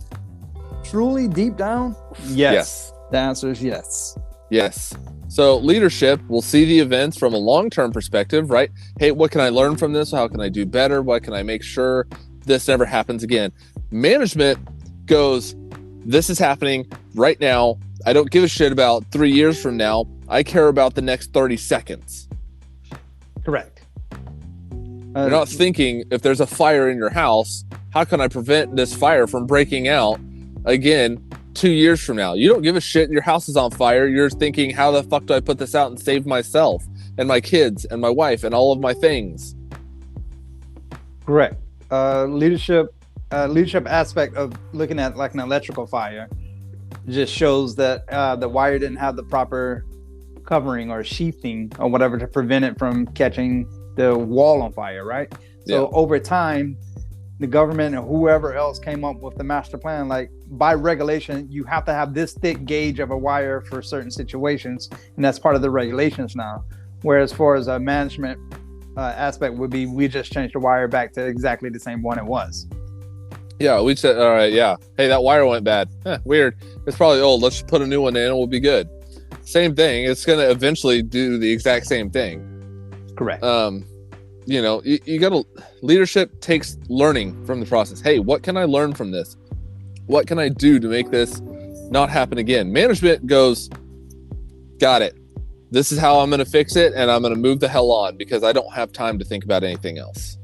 Truly, deep down? Yes. The answer is yes.
Yes. So leadership will see the events from a long-term perspective, right? Hey, what can I learn from this? How can I do better? What can I make sure this never happens again? Management goes, this is happening right now. I don't give a shit about 3 years from now. I care about the next 30 seconds.
Correct.
You're not thinking, if there's a fire in your house, how can I prevent this fire from breaking out again 2 years from now? You don't give a shit. Your house is on fire. You're thinking, how the fuck do I put this out and save myself and my kids and my wife and all of my things?
Correct. Leadership aspect of looking at like an electrical fire just shows that the wire didn't have the proper covering or sheathing or whatever to prevent it from catching the wall on fire, right? So over time, the government or whoever else came up with the master plan, like by regulation, you have to have this thick gauge of a wire for certain situations, and that's part of the regulations now. Whereas far as a management aspect would be, we just changed the wire back to exactly the same one it was.
Yeah, we said, all right, yeah. Hey, that wire went bad. Weird. It's probably old. Let's just put a new one in and we'll be good. Same thing. It's going to eventually do the exact same thing.
Correct.
You got to, leadership takes learning from the process. Hey, what can I learn from this? What can I do to make this not happen again? Management goes, got it. This is how I'm going to fix it, and I'm going to move the hell on because I don't have time to think about anything else.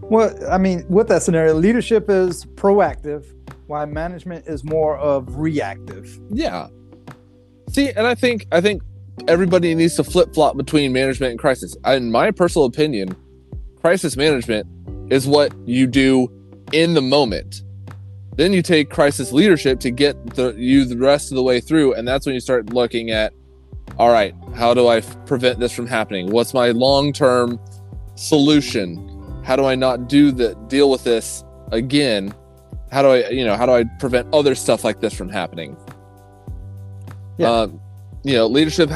Well, I mean, with that scenario, leadership is proactive, while management is more of reactive.
Yeah. See, and I think everybody needs to flip-flop between management and crisis. In my personal opinion, crisis management is what you do in the moment. Then you take crisis leadership to get the rest of the way through, and that's when you start looking at, all right, how do I prevent this from happening? What's my long-term solution? How do I not deal with this again? how do I prevent other stuff like this from happening?
Yeah.
Leadership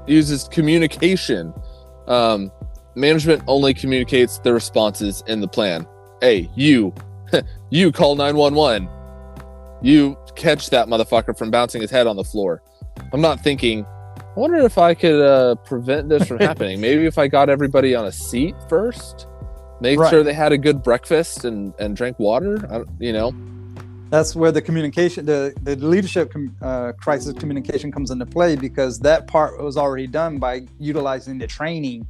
uses communication. Management only communicates the responses in the plan. Hey, you call 911. You catch that motherfucker from bouncing his head on the floor. I'm not thinking, I wonder if I could prevent this from happening. Maybe if I got everybody on a seat first, make sure they had a good breakfast and drank water.
That's where the communication, the leadership crisis communication comes into play, because that part was already done by utilizing the training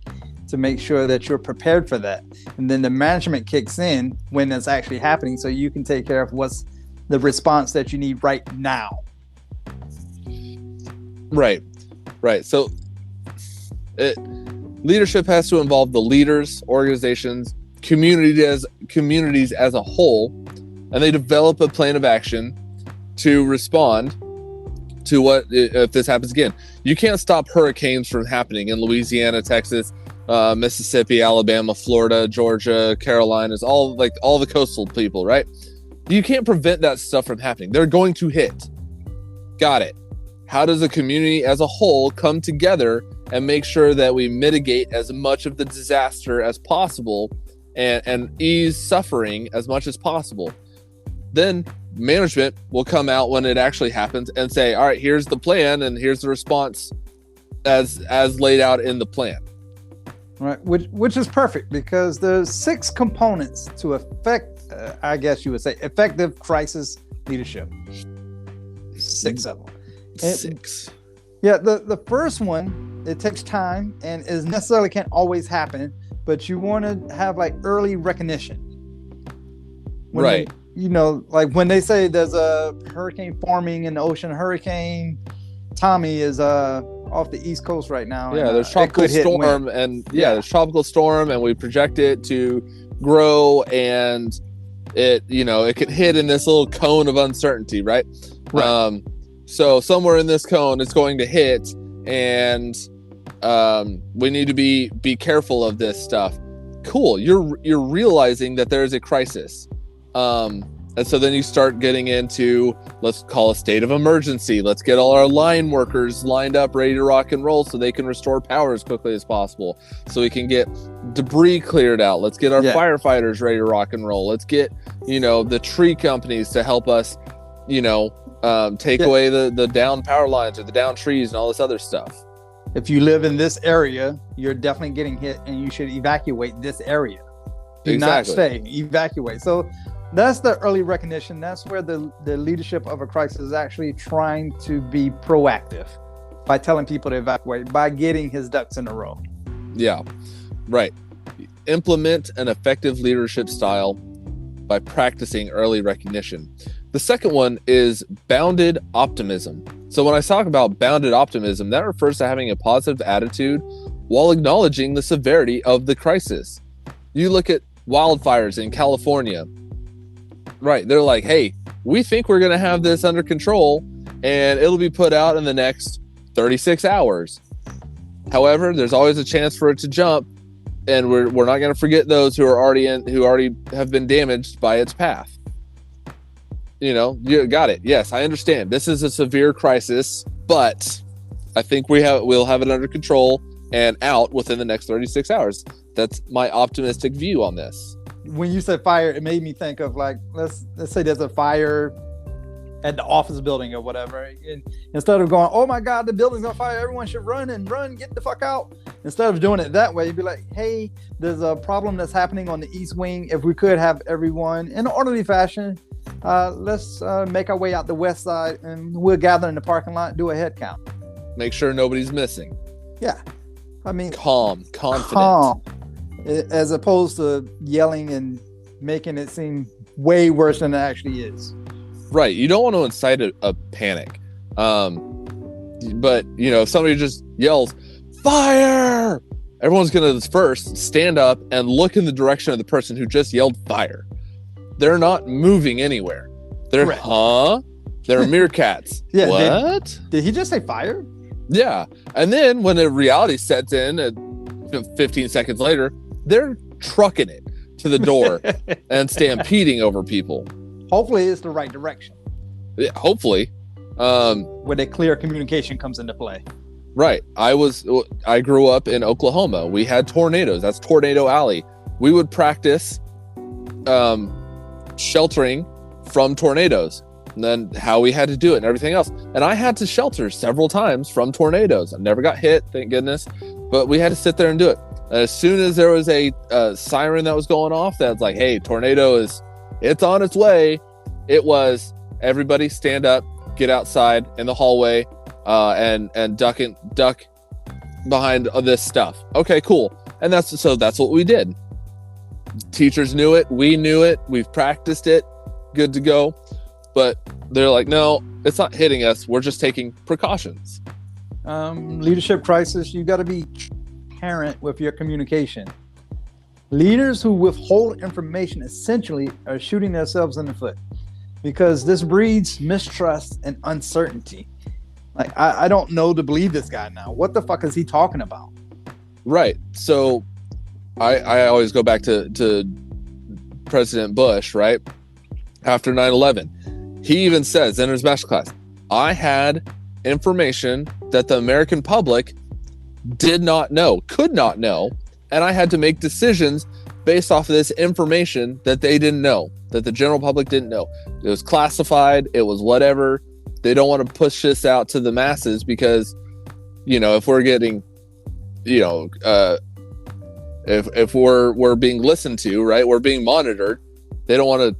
to make sure that you're prepared for that. And then the management kicks in when it's actually happening, so you can take care of what's the response that you need right now. Right. So leadership has to involve the leaders, organizations, communities as a whole, and they develop a plan of action to respond to what if this happens again. You can't stop hurricanes from happening in Louisiana, Texas, Mississippi, Alabama, Florida, Georgia, Carolinas, all the coastal people, right? You can't prevent that stuff from happening. They're going to hit. Got it. How does the community as a whole come together and make sure that we mitigate as much of the disaster as possible and ease suffering as much as possible? Then management will come out when it actually happens and say, all right, here's the plan and here's the response as laid out in the plan. Right, which is perfect, because there's 6 components to I guess you would say, effective crisis leadership. 6 of them.
6.
Yeah, the first one, it takes time and is necessarily can't always happen, but you want to have like early recognition. Right. Like when they say there's a hurricane forming in the ocean, Hurricane Tommy is off the East Coast right now.
Yeah, there's tropical storm, and there's tropical storm, and we project it to grow, and it could hit in this little cone of uncertainty, right? So somewhere in this cone it's going to hit, and we need to be careful of this stuff. Cool. You're realizing that there is a crisis. And so then you start getting into, let's call a state of emergency. Let's get all our line workers lined up, ready to rock and roll so they can restore power as quickly as possible. So we can get debris cleared out. Let's get our firefighters ready to rock and roll. Let's get, the tree companies to help us, take away the down power lines or the down trees and all this other stuff.
If you live in this area, you're definitely getting hit and you should evacuate this area. Do not stay, evacuate. So that's the early recognition. That's where the leadership of a crisis is actually trying to be proactive by telling people to evacuate, by getting his ducks in a row. Yeah, right.
Implement an effective leadership style by practicing early recognition. The second one is bounded optimism. So when I talk about bounded optimism, that refers to having a positive attitude while acknowledging the severity of the crisis. You look at wildfires in California. Right. They're like, hey, we think we're going to have this under control and it'll be put out in the next 36 hours. However, there's always a chance for it to jump, and we're not going to forget those who already have been damaged by its path. You got it. Yes, I understand. This is a severe crisis, but I think we'll have it under control and out within the next 36 hours. That's my optimistic view on this.
When you said fire, it made me think of like, let's say there's a fire at the office building or whatever. And instead of going, oh my God, the building's on fire, everyone should run, get the fuck out. Instead of doing it that way, you'd be like, hey, there's a problem that's happening on the East Wing. If we could have everyone in an orderly fashion, let's make our way out the West Side and we'll gather in the parking lot, do a head count.
Make sure nobody's missing.
Yeah. I mean,
calm, confident.
Calm. As opposed to yelling and making it seem way worse than it actually is.
Right. You don't want to incite a panic. But, if somebody just yells, fire, everyone's going to first stand up and look in the direction of the person who just yelled fire. They're not moving anywhere. They're, They're meerkats.
Yeah.
What?
Did he just say fire?
Yeah. And then when the reality sets in 15 seconds later, they're trucking it to the door and stampeding over people.
Hopefully it's the right direction.
Yeah, hopefully.
Where the clear communication comes into play.
Right. I grew up in Oklahoma. We had tornadoes. That's Tornado Alley. We would practice sheltering from tornadoes, and then how we had to do it and everything else. And I had to shelter several times from tornadoes. I never got hit, thank goodness, but we had to sit there and do it. And as soon as there was a siren that was going off, that's like, hey, tornado it's on its way. It was everybody stand up, get outside in the hallway, and duck behind this stuff. Okay, cool. And that's what we did. Teachers knew it. We knew it. We've practiced it. Good to go. But they're like, no, it's not hitting us. We're just taking precautions.
Leadership crisis. You got to be transparent with your communication. Leaders who withhold information essentially are shooting themselves in the foot, because this breeds mistrust and uncertainty. Like, I don't know to believe this guy now. What the fuck is he talking about?
Right. So I always go back to President Bush, right? After 9/11, he even says in his masterclass, I had information that the American public did not know, could not know, and I had to make decisions based off of this information that they didn't know, that the general public didn't know. It was classified. It was whatever. They don't want to push this out to the masses because, if we're getting, if we're being listened to, right, we're being monitored. They don't want to,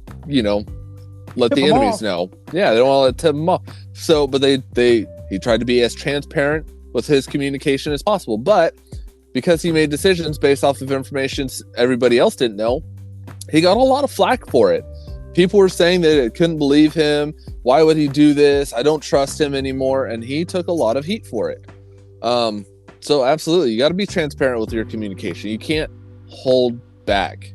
let the enemies know. Yeah, they don't want to tip them off. So, but he tried to be as transparent with his communication as possible. But because he made decisions based off of information everybody else didn't know, he got a lot of flack for it. People were saying that they couldn't believe him. Why would he do this? I don't trust him anymore. And he took a lot of heat for it. So absolutely, you got to be transparent with your communication. You can't hold back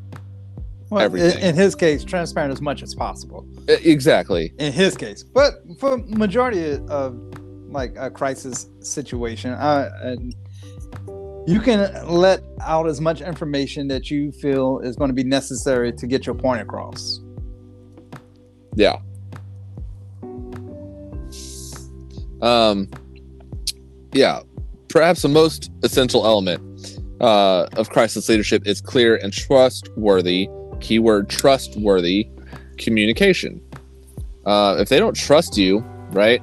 everything.
In his case, transparent as much as possible.
Exactly.
In his case. But for majority of like a crisis situation, you can let out as much information that you feel is going to be necessary to get your point across.
Yeah. Yeah. Perhaps the most essential element of crisis leadership is clear and trustworthy, keyword trustworthy, communication. If they don't trust you, right?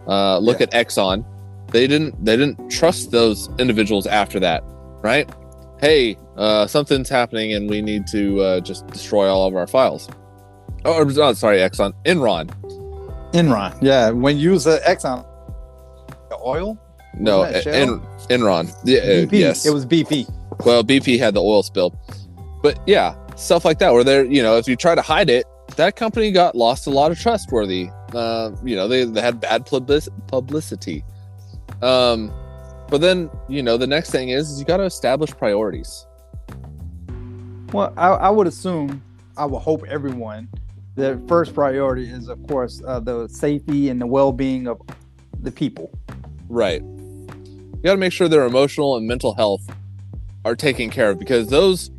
Look at Exxon. They didn't trust those individuals after that, right? Hey, something's happening and we need to just destroy all of our files. Sorry, Exxon. Enron.
Yeah, when you use Exxon, the oil.
No, Enron. Yeah,
BP.
Yes,
it was BP.
Well, BP had the oil spill, but yeah, stuff like that where they're, if you try to hide it, that company lost a lot of trustworthy. They had bad publicity. But then, the next thing is you got to establish priorities.
Well, I would assume, I would hope everyone, their first priority is, of course, the safety and the well-being of the people.
Right. You got to make sure their emotional and mental health are taken care of, because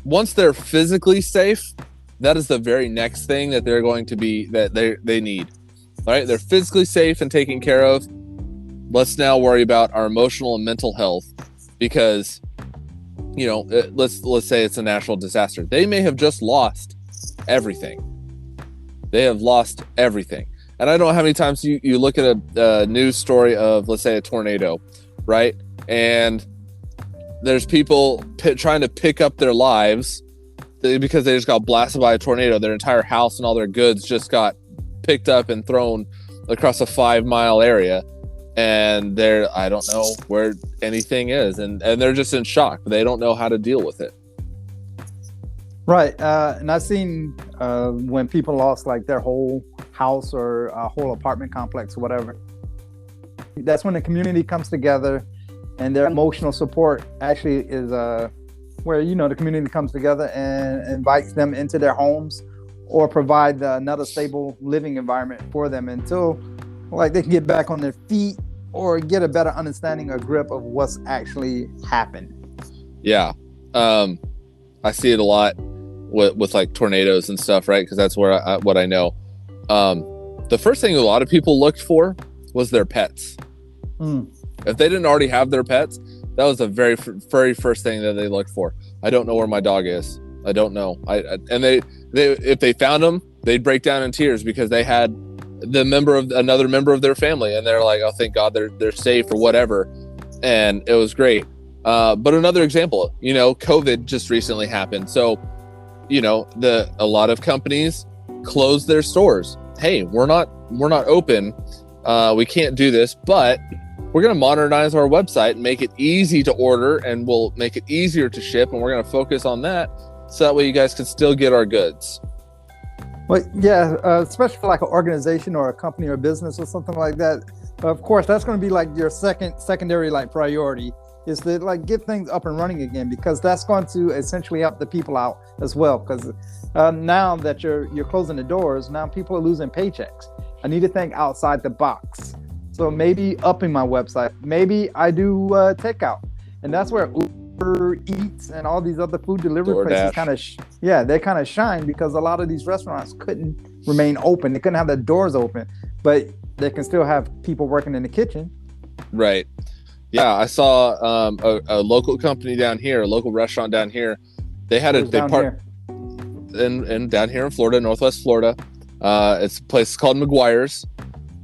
once they're physically safe, that is the very next thing that they're going to be, that they need. All right. They're physically safe and taken care of. Let's now worry about our emotional and mental health, because, let's say it's a natural disaster. They may have just lost everything. They have lost everything. And I don't know how many times you look at a news story of, let's say, a tornado, right? And there's people trying to pick up their lives because they just got blasted by a tornado. Their entire house and all their goods just got picked up and thrown across a 5-mile area. And I don't know where anything is. And they're just in shock. They don't know how to deal with it.
Right. And I've seen when people lost like their whole house or a whole apartment complex or whatever. That's when the community comes together, and their emotional support actually is where, the community comes together and invites them into their homes or provide another stable living environment for them until they can get back on their feet or get a better understanding or grip of what's actually happened.
Yeah. I see it a lot with like tornadoes and stuff, right? Because that's where what I know. The first thing a lot of people looked for was their pets. If they didn't already have their pets, that was the very first thing that they looked for. I don't know where my dog is. I don't know. And they if they found them, they'd break down in tears because they had another member of their family, and they're like, oh, thank God they're safe or whatever. And it was great. But another example, COVID just recently happened. So, a lot of companies closed their stores. Hey, we're not open. We can't do this, but we're going to modernize our website and make it easy to order, and we'll make it easier to ship. And we're going to focus on that. So that way you guys can still get our goods.
Well, yeah, especially for like an organization or a company or business or something like that. Of course, that's going to be like your secondary like priority is to like get things up and running again, because that's going to essentially help the people out as well. Because now that you're closing the doors, now people are losing paychecks. I need to think outside the box. So maybe upping my website. Maybe I do takeout, and that's where Uber Eats and all these other food delivery
DoorDash.
places they kind of shine, because a lot of these restaurants couldn't remain open. They couldn't have the doors open, but they can still have people working in the kitchen.
Right. Yeah, I saw a local company down here, a local restaurant down here. They had in down here in Florida, Northwest Florida. It's a place called McGuire's,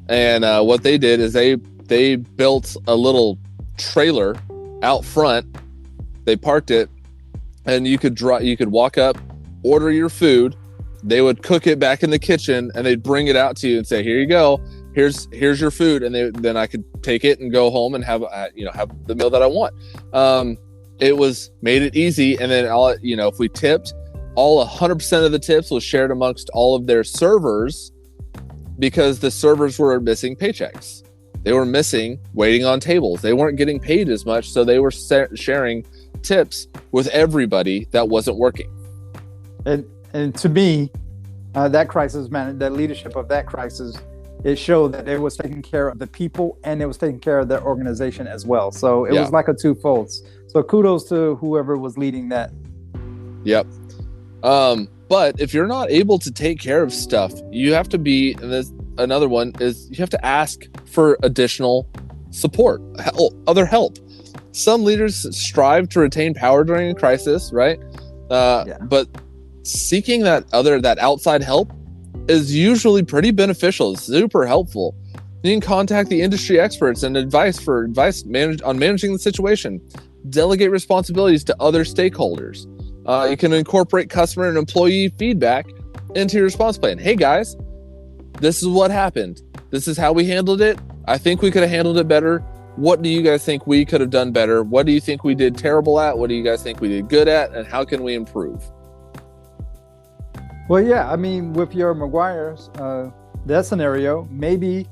and what they did is they built a little trailer out front. They parked it, and you could walk up, order your food. They would cook it back in the kitchen, and they'd bring it out to you and say, "Here you go. Here's your food." And then I could take it and go home and have the meal that I want. It made it easy. And then if we tipped, all 100% of the tips was shared amongst all of their servers, because the servers were missing paychecks. They were missing waiting on tables. They weren't getting paid as much, so they were sharing tips with everybody that wasn't working.
And to me, that leadership of that crisis, it showed that it was taking care of the people and it was taking care of their organization as well. So it was like a twofold. So kudos to whoever was leading that.
Yep. But if you're not able to take care of stuff, you have to be, and there's another one is you have to ask for additional support, other help. Some leaders strive to retain power during a crisis, right? But seeking that outside help is usually pretty beneficial. It's super helpful. You can contact the industry experts and advice on managing the situation. Delegate responsibilities to other stakeholders. You can incorporate customer and employee feedback into your response plan. Hey guys, this is what happened. This is how we handled it. I think we could have handled it better. What do you guys think we could have done better? What do you think we did terrible at? What do you guys think we did good at? And how can we improve?
Well, yeah, I mean, with your McGuire's, that scenario, maybe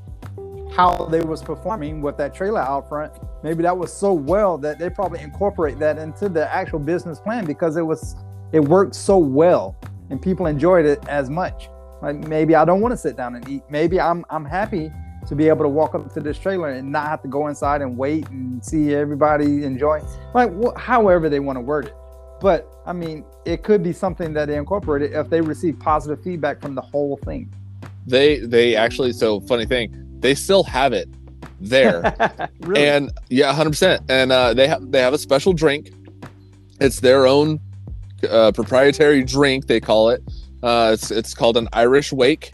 how they was performing with that trailer out front, maybe that was so well that they probably incorporate that into the actual business plan, because it worked so well and people enjoyed it as much. Like, maybe I don't want to sit down and eat. Maybe I'm happy to be able to walk up to this trailer and not have to go inside and wait and see everybody enjoy. Like, however they want to word it. But I mean, it could be something that they incorporated if they receive positive feedback from the whole thing.
They actually, so funny thing, they still have it there.
Really?
And yeah, 100%. And they have a special drink. It's their own proprietary drink, they call it. It's called an Irish Wake.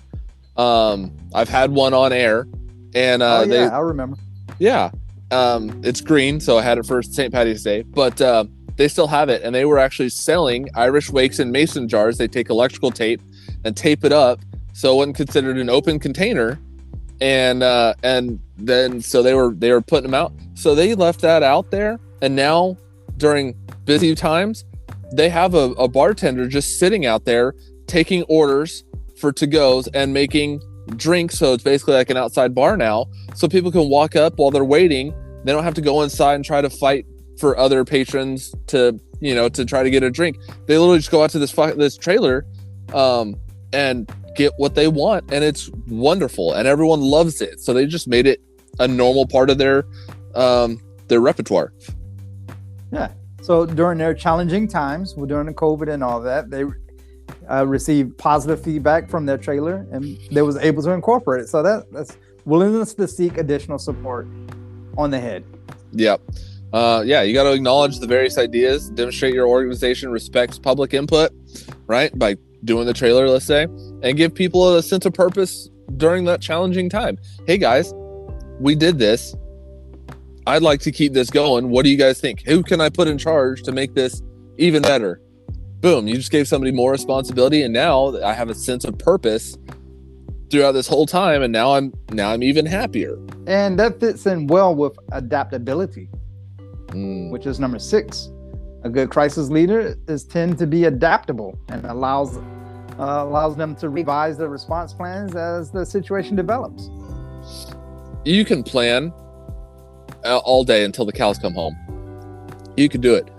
I've had one on air, and I remember. Yeah, it's green, so I had it for St. Patty's Day. But they still have it, and they were actually selling Irish Wakes in mason jars. They take electrical tape and tape it up so it wasn't considered an open container. And then so they were putting them out. So they left that out there, and now during busy times, they have a bartender just sitting out there taking orders for to-goes and making drinks. So it's basically like an outside bar now, so people can walk up while they're waiting. They don't have to go inside and try to fight for other patrons to try to get a drink. They literally just go out to this trailer and get what they want, and it's wonderful, and everyone loves it. So they just made it a normal part of their repertoire. Yeah.
So during their challenging times, during the COVID and all that, received positive feedback from their trailer, and they was able to incorporate it. So that's willingness to seek additional support on the head.
Yep. You got to acknowledge the various ideas, demonstrate your organization respects public input, right? By doing the trailer, let's say, and give people a sense of purpose during that challenging time. Hey guys, we did this. I'd like to keep this going. What do you guys think? Who can I put in charge to make this even better? Boom, you just gave somebody more responsibility, and now I have a sense of purpose throughout this whole time, and now I'm even happier.
And that fits in well with adaptability, which is number 6. A good crisis leader tend to be adaptable and allows them to revise their response plans as the situation develops.
You can plan all day until the cows come home. You can do it.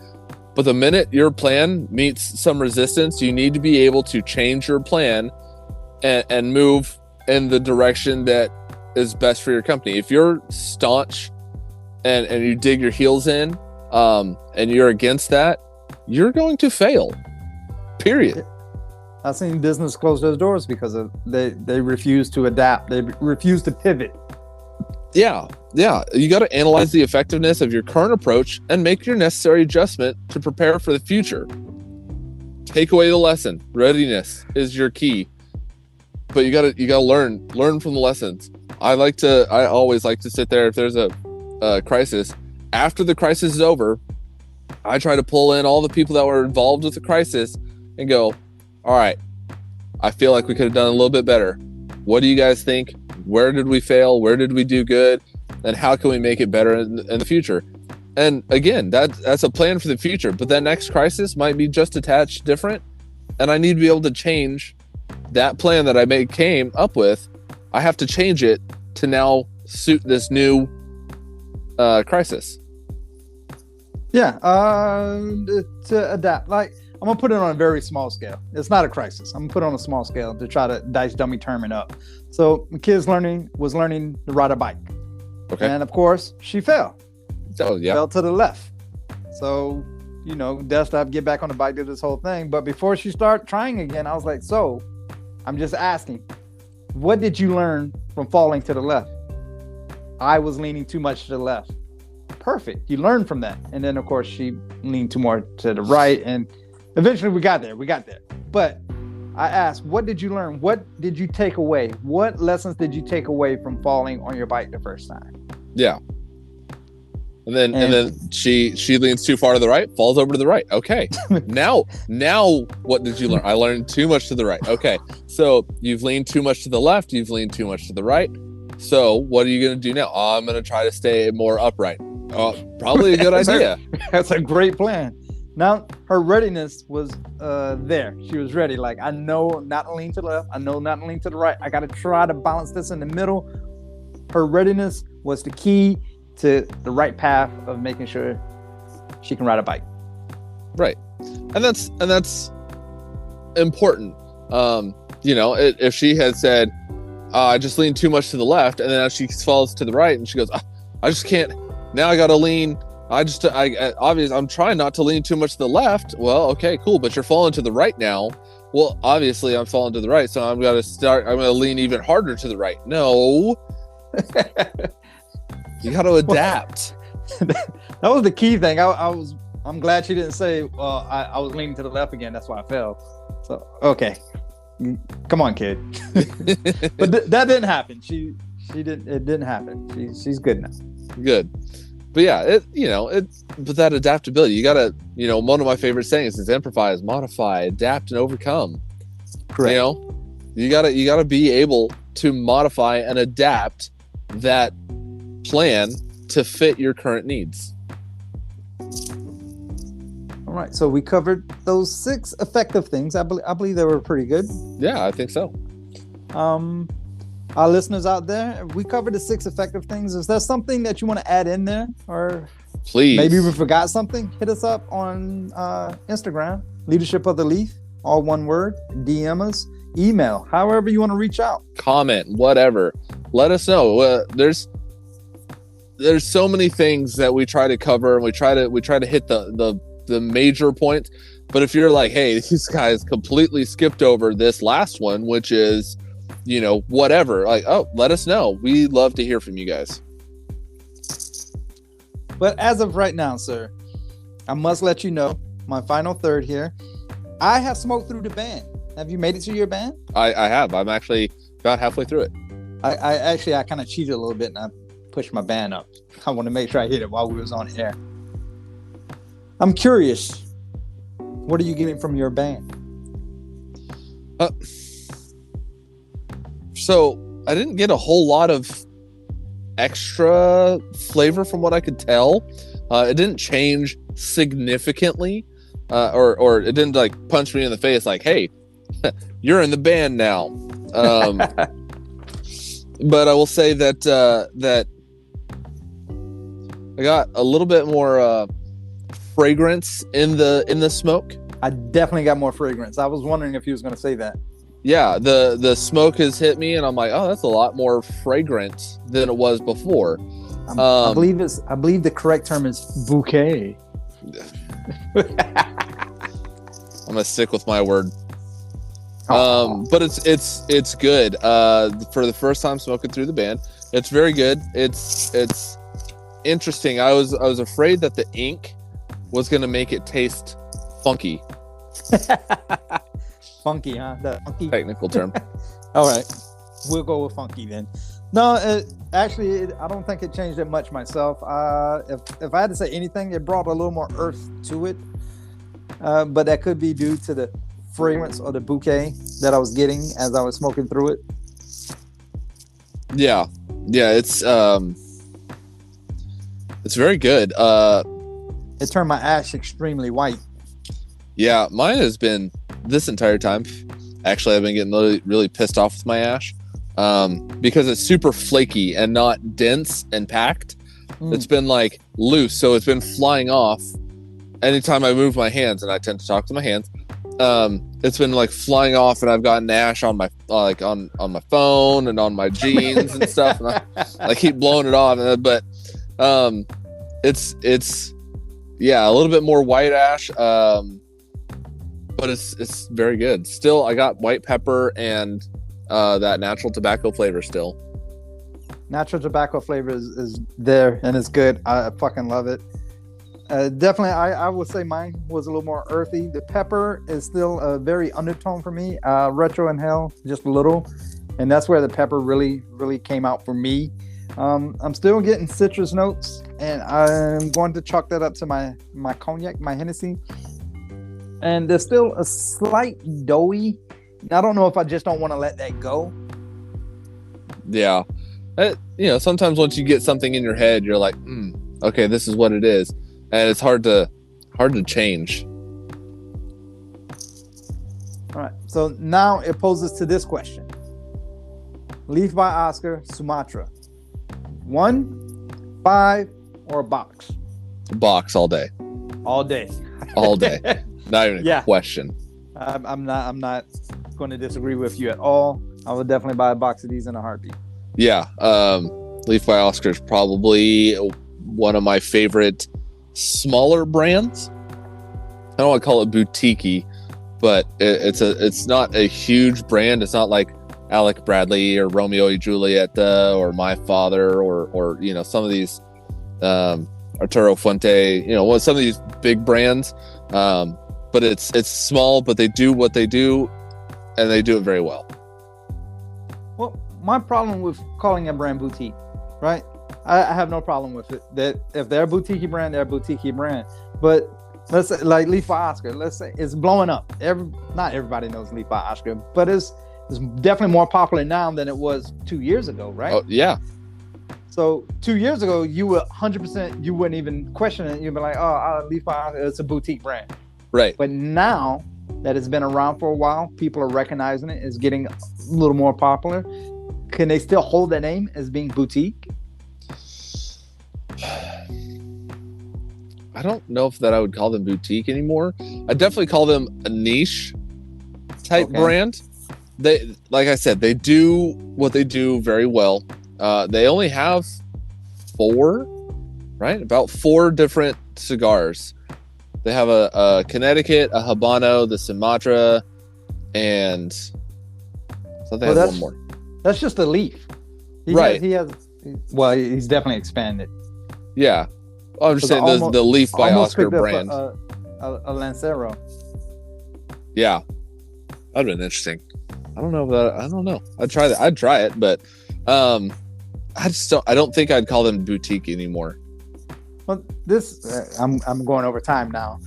But the minute your plan meets some resistance, you need to be able to change your plan and move in the direction that is best for your company. If you're staunch and you dig your heels in and you're against that, you're going to fail. Period.
I've seen business close those doors because they refuse to adapt. They refuse to pivot.
Yeah. You got to analyze the effectiveness of your current approach and make your necessary adjustment to prepare for the future. Take away the lesson. Readiness is your key. But you gotta learn from the lessons. I always like to sit there if there's a crisis. After the crisis is over, I try to pull in all the people that were involved with the crisis and go, all right, I feel like we could have done a little bit better. What do you guys think? Where did we fail? Where did we do good? And how can we make it better in the future? And again, that's a plan for the future. But that next crisis might be just a touch different. And I need to be able to change that plan that I came up with. I have to change it to now suit this new crisis.
Yeah, to adapt. Like, I'm gonna put it on a very small scale. It's not a crisis. I'm gonna put it on a small scale to try to dice dummy term it up. So the kid's was learning to ride a bike.
Okay.
And of course, she fell.
Oh yeah.
Fell to the left. So, desktop, get back on the bike, did this whole thing. But before she started trying again, I was like, so I'm just asking, what did you learn from falling to the left? I was leaning too much to the left. Perfect. You learned from that. And then of course she leaned too more to the right, and eventually we got there. But I asked, what did you learn? What did you take away? What lessons did you take away from falling on your bike the first time?
Yeah. And then she leans too far to the right, falls over to the right. Okay. Now what did you learn? I learned too much to the right. Okay. So you've leaned too much to the left, you've leaned too much to the right. So what are you going to do now? Oh, I'm going to try to stay more upright. Probably a good idea.
That's a great plan. Now her readiness was there. She was ready. Like, I know not to lean to the left. I know not to lean to the right. I got to try to balance this in the middle. Her readiness was the key to the right path of making sure she can ride a bike.
Right. And that's important. If she had said, I just leaned too much to the left, and then she falls to the right and she goes, I just can't, now I got to lean. Obviously I'm trying not to lean too much to the left. Well, okay, cool. But you're falling to the right now. Well, obviously I'm falling to the right. So I'm going to lean even harder to the right. No, you got to adapt.
That was the key thing. I'm glad she didn't say, well, I was leaning to the left again. That's why I fell. So, okay. Come on, kid. But that didn't happen. It didn't happen. She's good now.
Good. But yeah, but that adaptability, you gotta, one of my favorite sayings is improvise, modify, adapt, and overcome.
Correct.
You gotta be able to modify and adapt that plan to fit your current needs.
All right, so we covered those 6 effective things. I believe they were pretty good.
Yeah, I think so.
Our listeners out there, we covered the 6 effective things. Is there something that you want to add in there, or
please?
Maybe we forgot something. Hit us up on Instagram, Leadership of the Leaf, all one word. DM us, email, however you want to reach out.
Comment, whatever. Let us know. There's so many things that we try to cover, and we try to hit the major points. But if you're like, hey, these guys completely skipped over this last one, which is, you know, whatever, like, oh, let us know. We love to hear from you guys.
But as of right now, sir, I must let you know, my final third here, I have smoked through the band. Have you made it to your band?
I have. I'm actually about halfway through it.
I kind of cheated a little bit and I pushed my band up. I want to make sure I hit it while we was on air. I'm curious. What are you getting from your band?
So I didn't get a whole lot of extra flavor from what I could tell. It didn't change significantly, or it didn't like punch me in the face like, hey, you're in the band now. But I will say that I got a little bit more fragrance in the smoke.
I definitely got more fragrance. I was wondering if you was going to say that.
Yeah, the smoke has hit me, and I'm like, oh, that's a lot more fragrant than it was before.
I believe the correct term is bouquet.
I'm gonna stick with my word. But it's good. For the first time smoking through the band, it's very good. It's interesting. I was afraid that the ink was gonna make it taste funky.
Funky, huh? The funky
technical term.
All right, we'll go with funky then. No, I don't think it changed it much myself. If I had to say anything, it brought a little more earth to it. But that could be due to the fragrance or the bouquet that I was getting as I was smoking through it.
Yeah, it's very good.
It turned my ash extremely white.
Yeah, mine has been this entire time. Actually, I've been getting really, really pissed off with my ash because it's super flaky and not dense and packed. It's been like loose, so it's been flying off anytime I move my hands, and I tend to talk to my hands. It's been like flying off, and I've gotten ash on my on my phone and on my jeans and stuff, and I keep blowing it off. But it's yeah, a little bit more white ash. But it's very good. Still, I got white pepper and that natural tobacco flavor still.
Natural tobacco flavor is there and it's good. I fucking love it. Definitely, I would say mine was a little more earthy. The pepper is still a very undertone for me. Retro inhale, just a little. And that's where the pepper really, really came out for me. I'm still getting citrus notes, and I'm going to chalk that up to my cognac, my Hennessy. And there's still a slight doughy. I don't know if I just don't want to let that go.
Yeah. Sometimes once you get something in your head, you're like, okay, this is what it is. And it's hard to change.
All right. So now it poses to this question. Leaf by Oscar, Sumatra. 1, 5, or a box?
A box all day.
All day.
All day. Not even a question.
I'm not going to disagree with you at all. I would definitely buy a box of these in a heartbeat.
Yeah. Leaf by Oscar is probably one of my favorite smaller brands. I don't want to call it boutique-y, but it's not a huge brand. It's not like Alec Bradley or Romeo y Julieta or My Father or some of these Arturo Fuente, some of these big brands. But it's small, but they do what they do, and they do it very well.
Well, my problem with calling a brand boutique, right? I have no problem with it. That if they're a boutique brand, they're a boutique brand. But let's say, like Leaf by Oscar, let's say it's blowing up. Not everybody knows Leaf by Oscar, but it's definitely more popular now than it was 2 years ago, right?
Oh, yeah.
So 2 years ago, you were 100%, you wouldn't even question it. You'd be like, oh, Leaf by Oscar, it's a boutique brand.
Right.
But now that it's been around for a while, people are recognizing it. It's getting a little more popular. Can they still hold that name as being boutique?
I don't know if that I would call them boutique anymore. I definitely call them a niche type brand. They, like I said, they do what they do very well. They only have 4, right? About 4 different cigars. They have a Connecticut, a Habano, the Sumatra, and I thought they had one more.
That's just a leaf.
Right.
He's definitely expanded.
Yeah. I'm just saying the Leaf by Oscar brand.
A Lancero.
Yeah. That'd been interesting. I don't know. I'd try that. I'd try it, but I don't think I'd call them boutique anymore.
Well, I'm going over time now.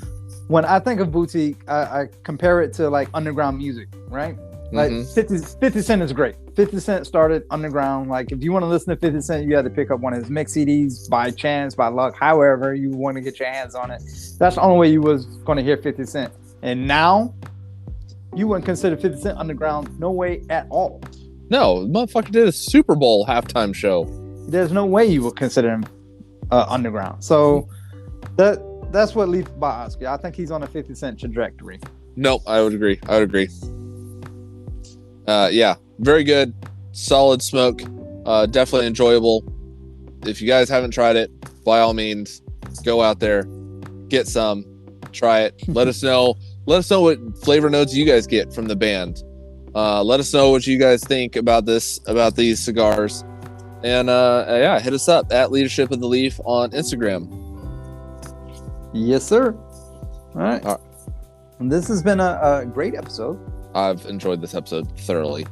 When I think of boutique, I compare it to like underground music, right? Like 50 Cent is great. 50 Cent started underground. Like if you want to listen to 50 Cent, you had to pick up one of his mix CDs by chance, by luck, however you want to get your hands on it. That's the only way you was going to hear 50 Cent. And now you wouldn't consider 50 Cent underground, no way at all.
No, the motherfucker did a Super Bowl halftime show.
There's no way you would consider him underground. So that's what Leaf by Oscar. I think he's on a 50 Cent trajectory.
No, I would agree. Yeah, very good, solid smoke, definitely enjoyable. If you guys haven't tried it, by all means, go out there, get some, try it. Let us know what flavor notes you guys get from the band. Let us know what you guys think about these cigars, and hit us up at Leadership of the Leaf on Instagram.
Yes, sir. All right. And this has been a great episode.
I've enjoyed this episode thoroughly.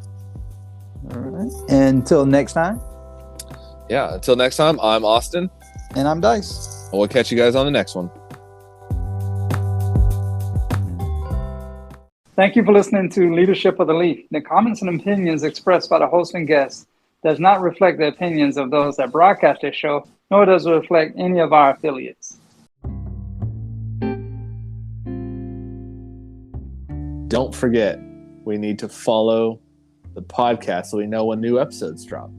All right. Until next time.
Yeah, until next time, I'm Austin.
And I'm Dice.
We'll catch you guys on the next one.
Thank you for listening to Leadership of the Leaf. The comments and opinions expressed by the host and guests does not reflect the opinions of those that broadcast this show, nor does it reflect any of our affiliates.
Don't forget, we need to follow the podcast so we know when new episodes drop.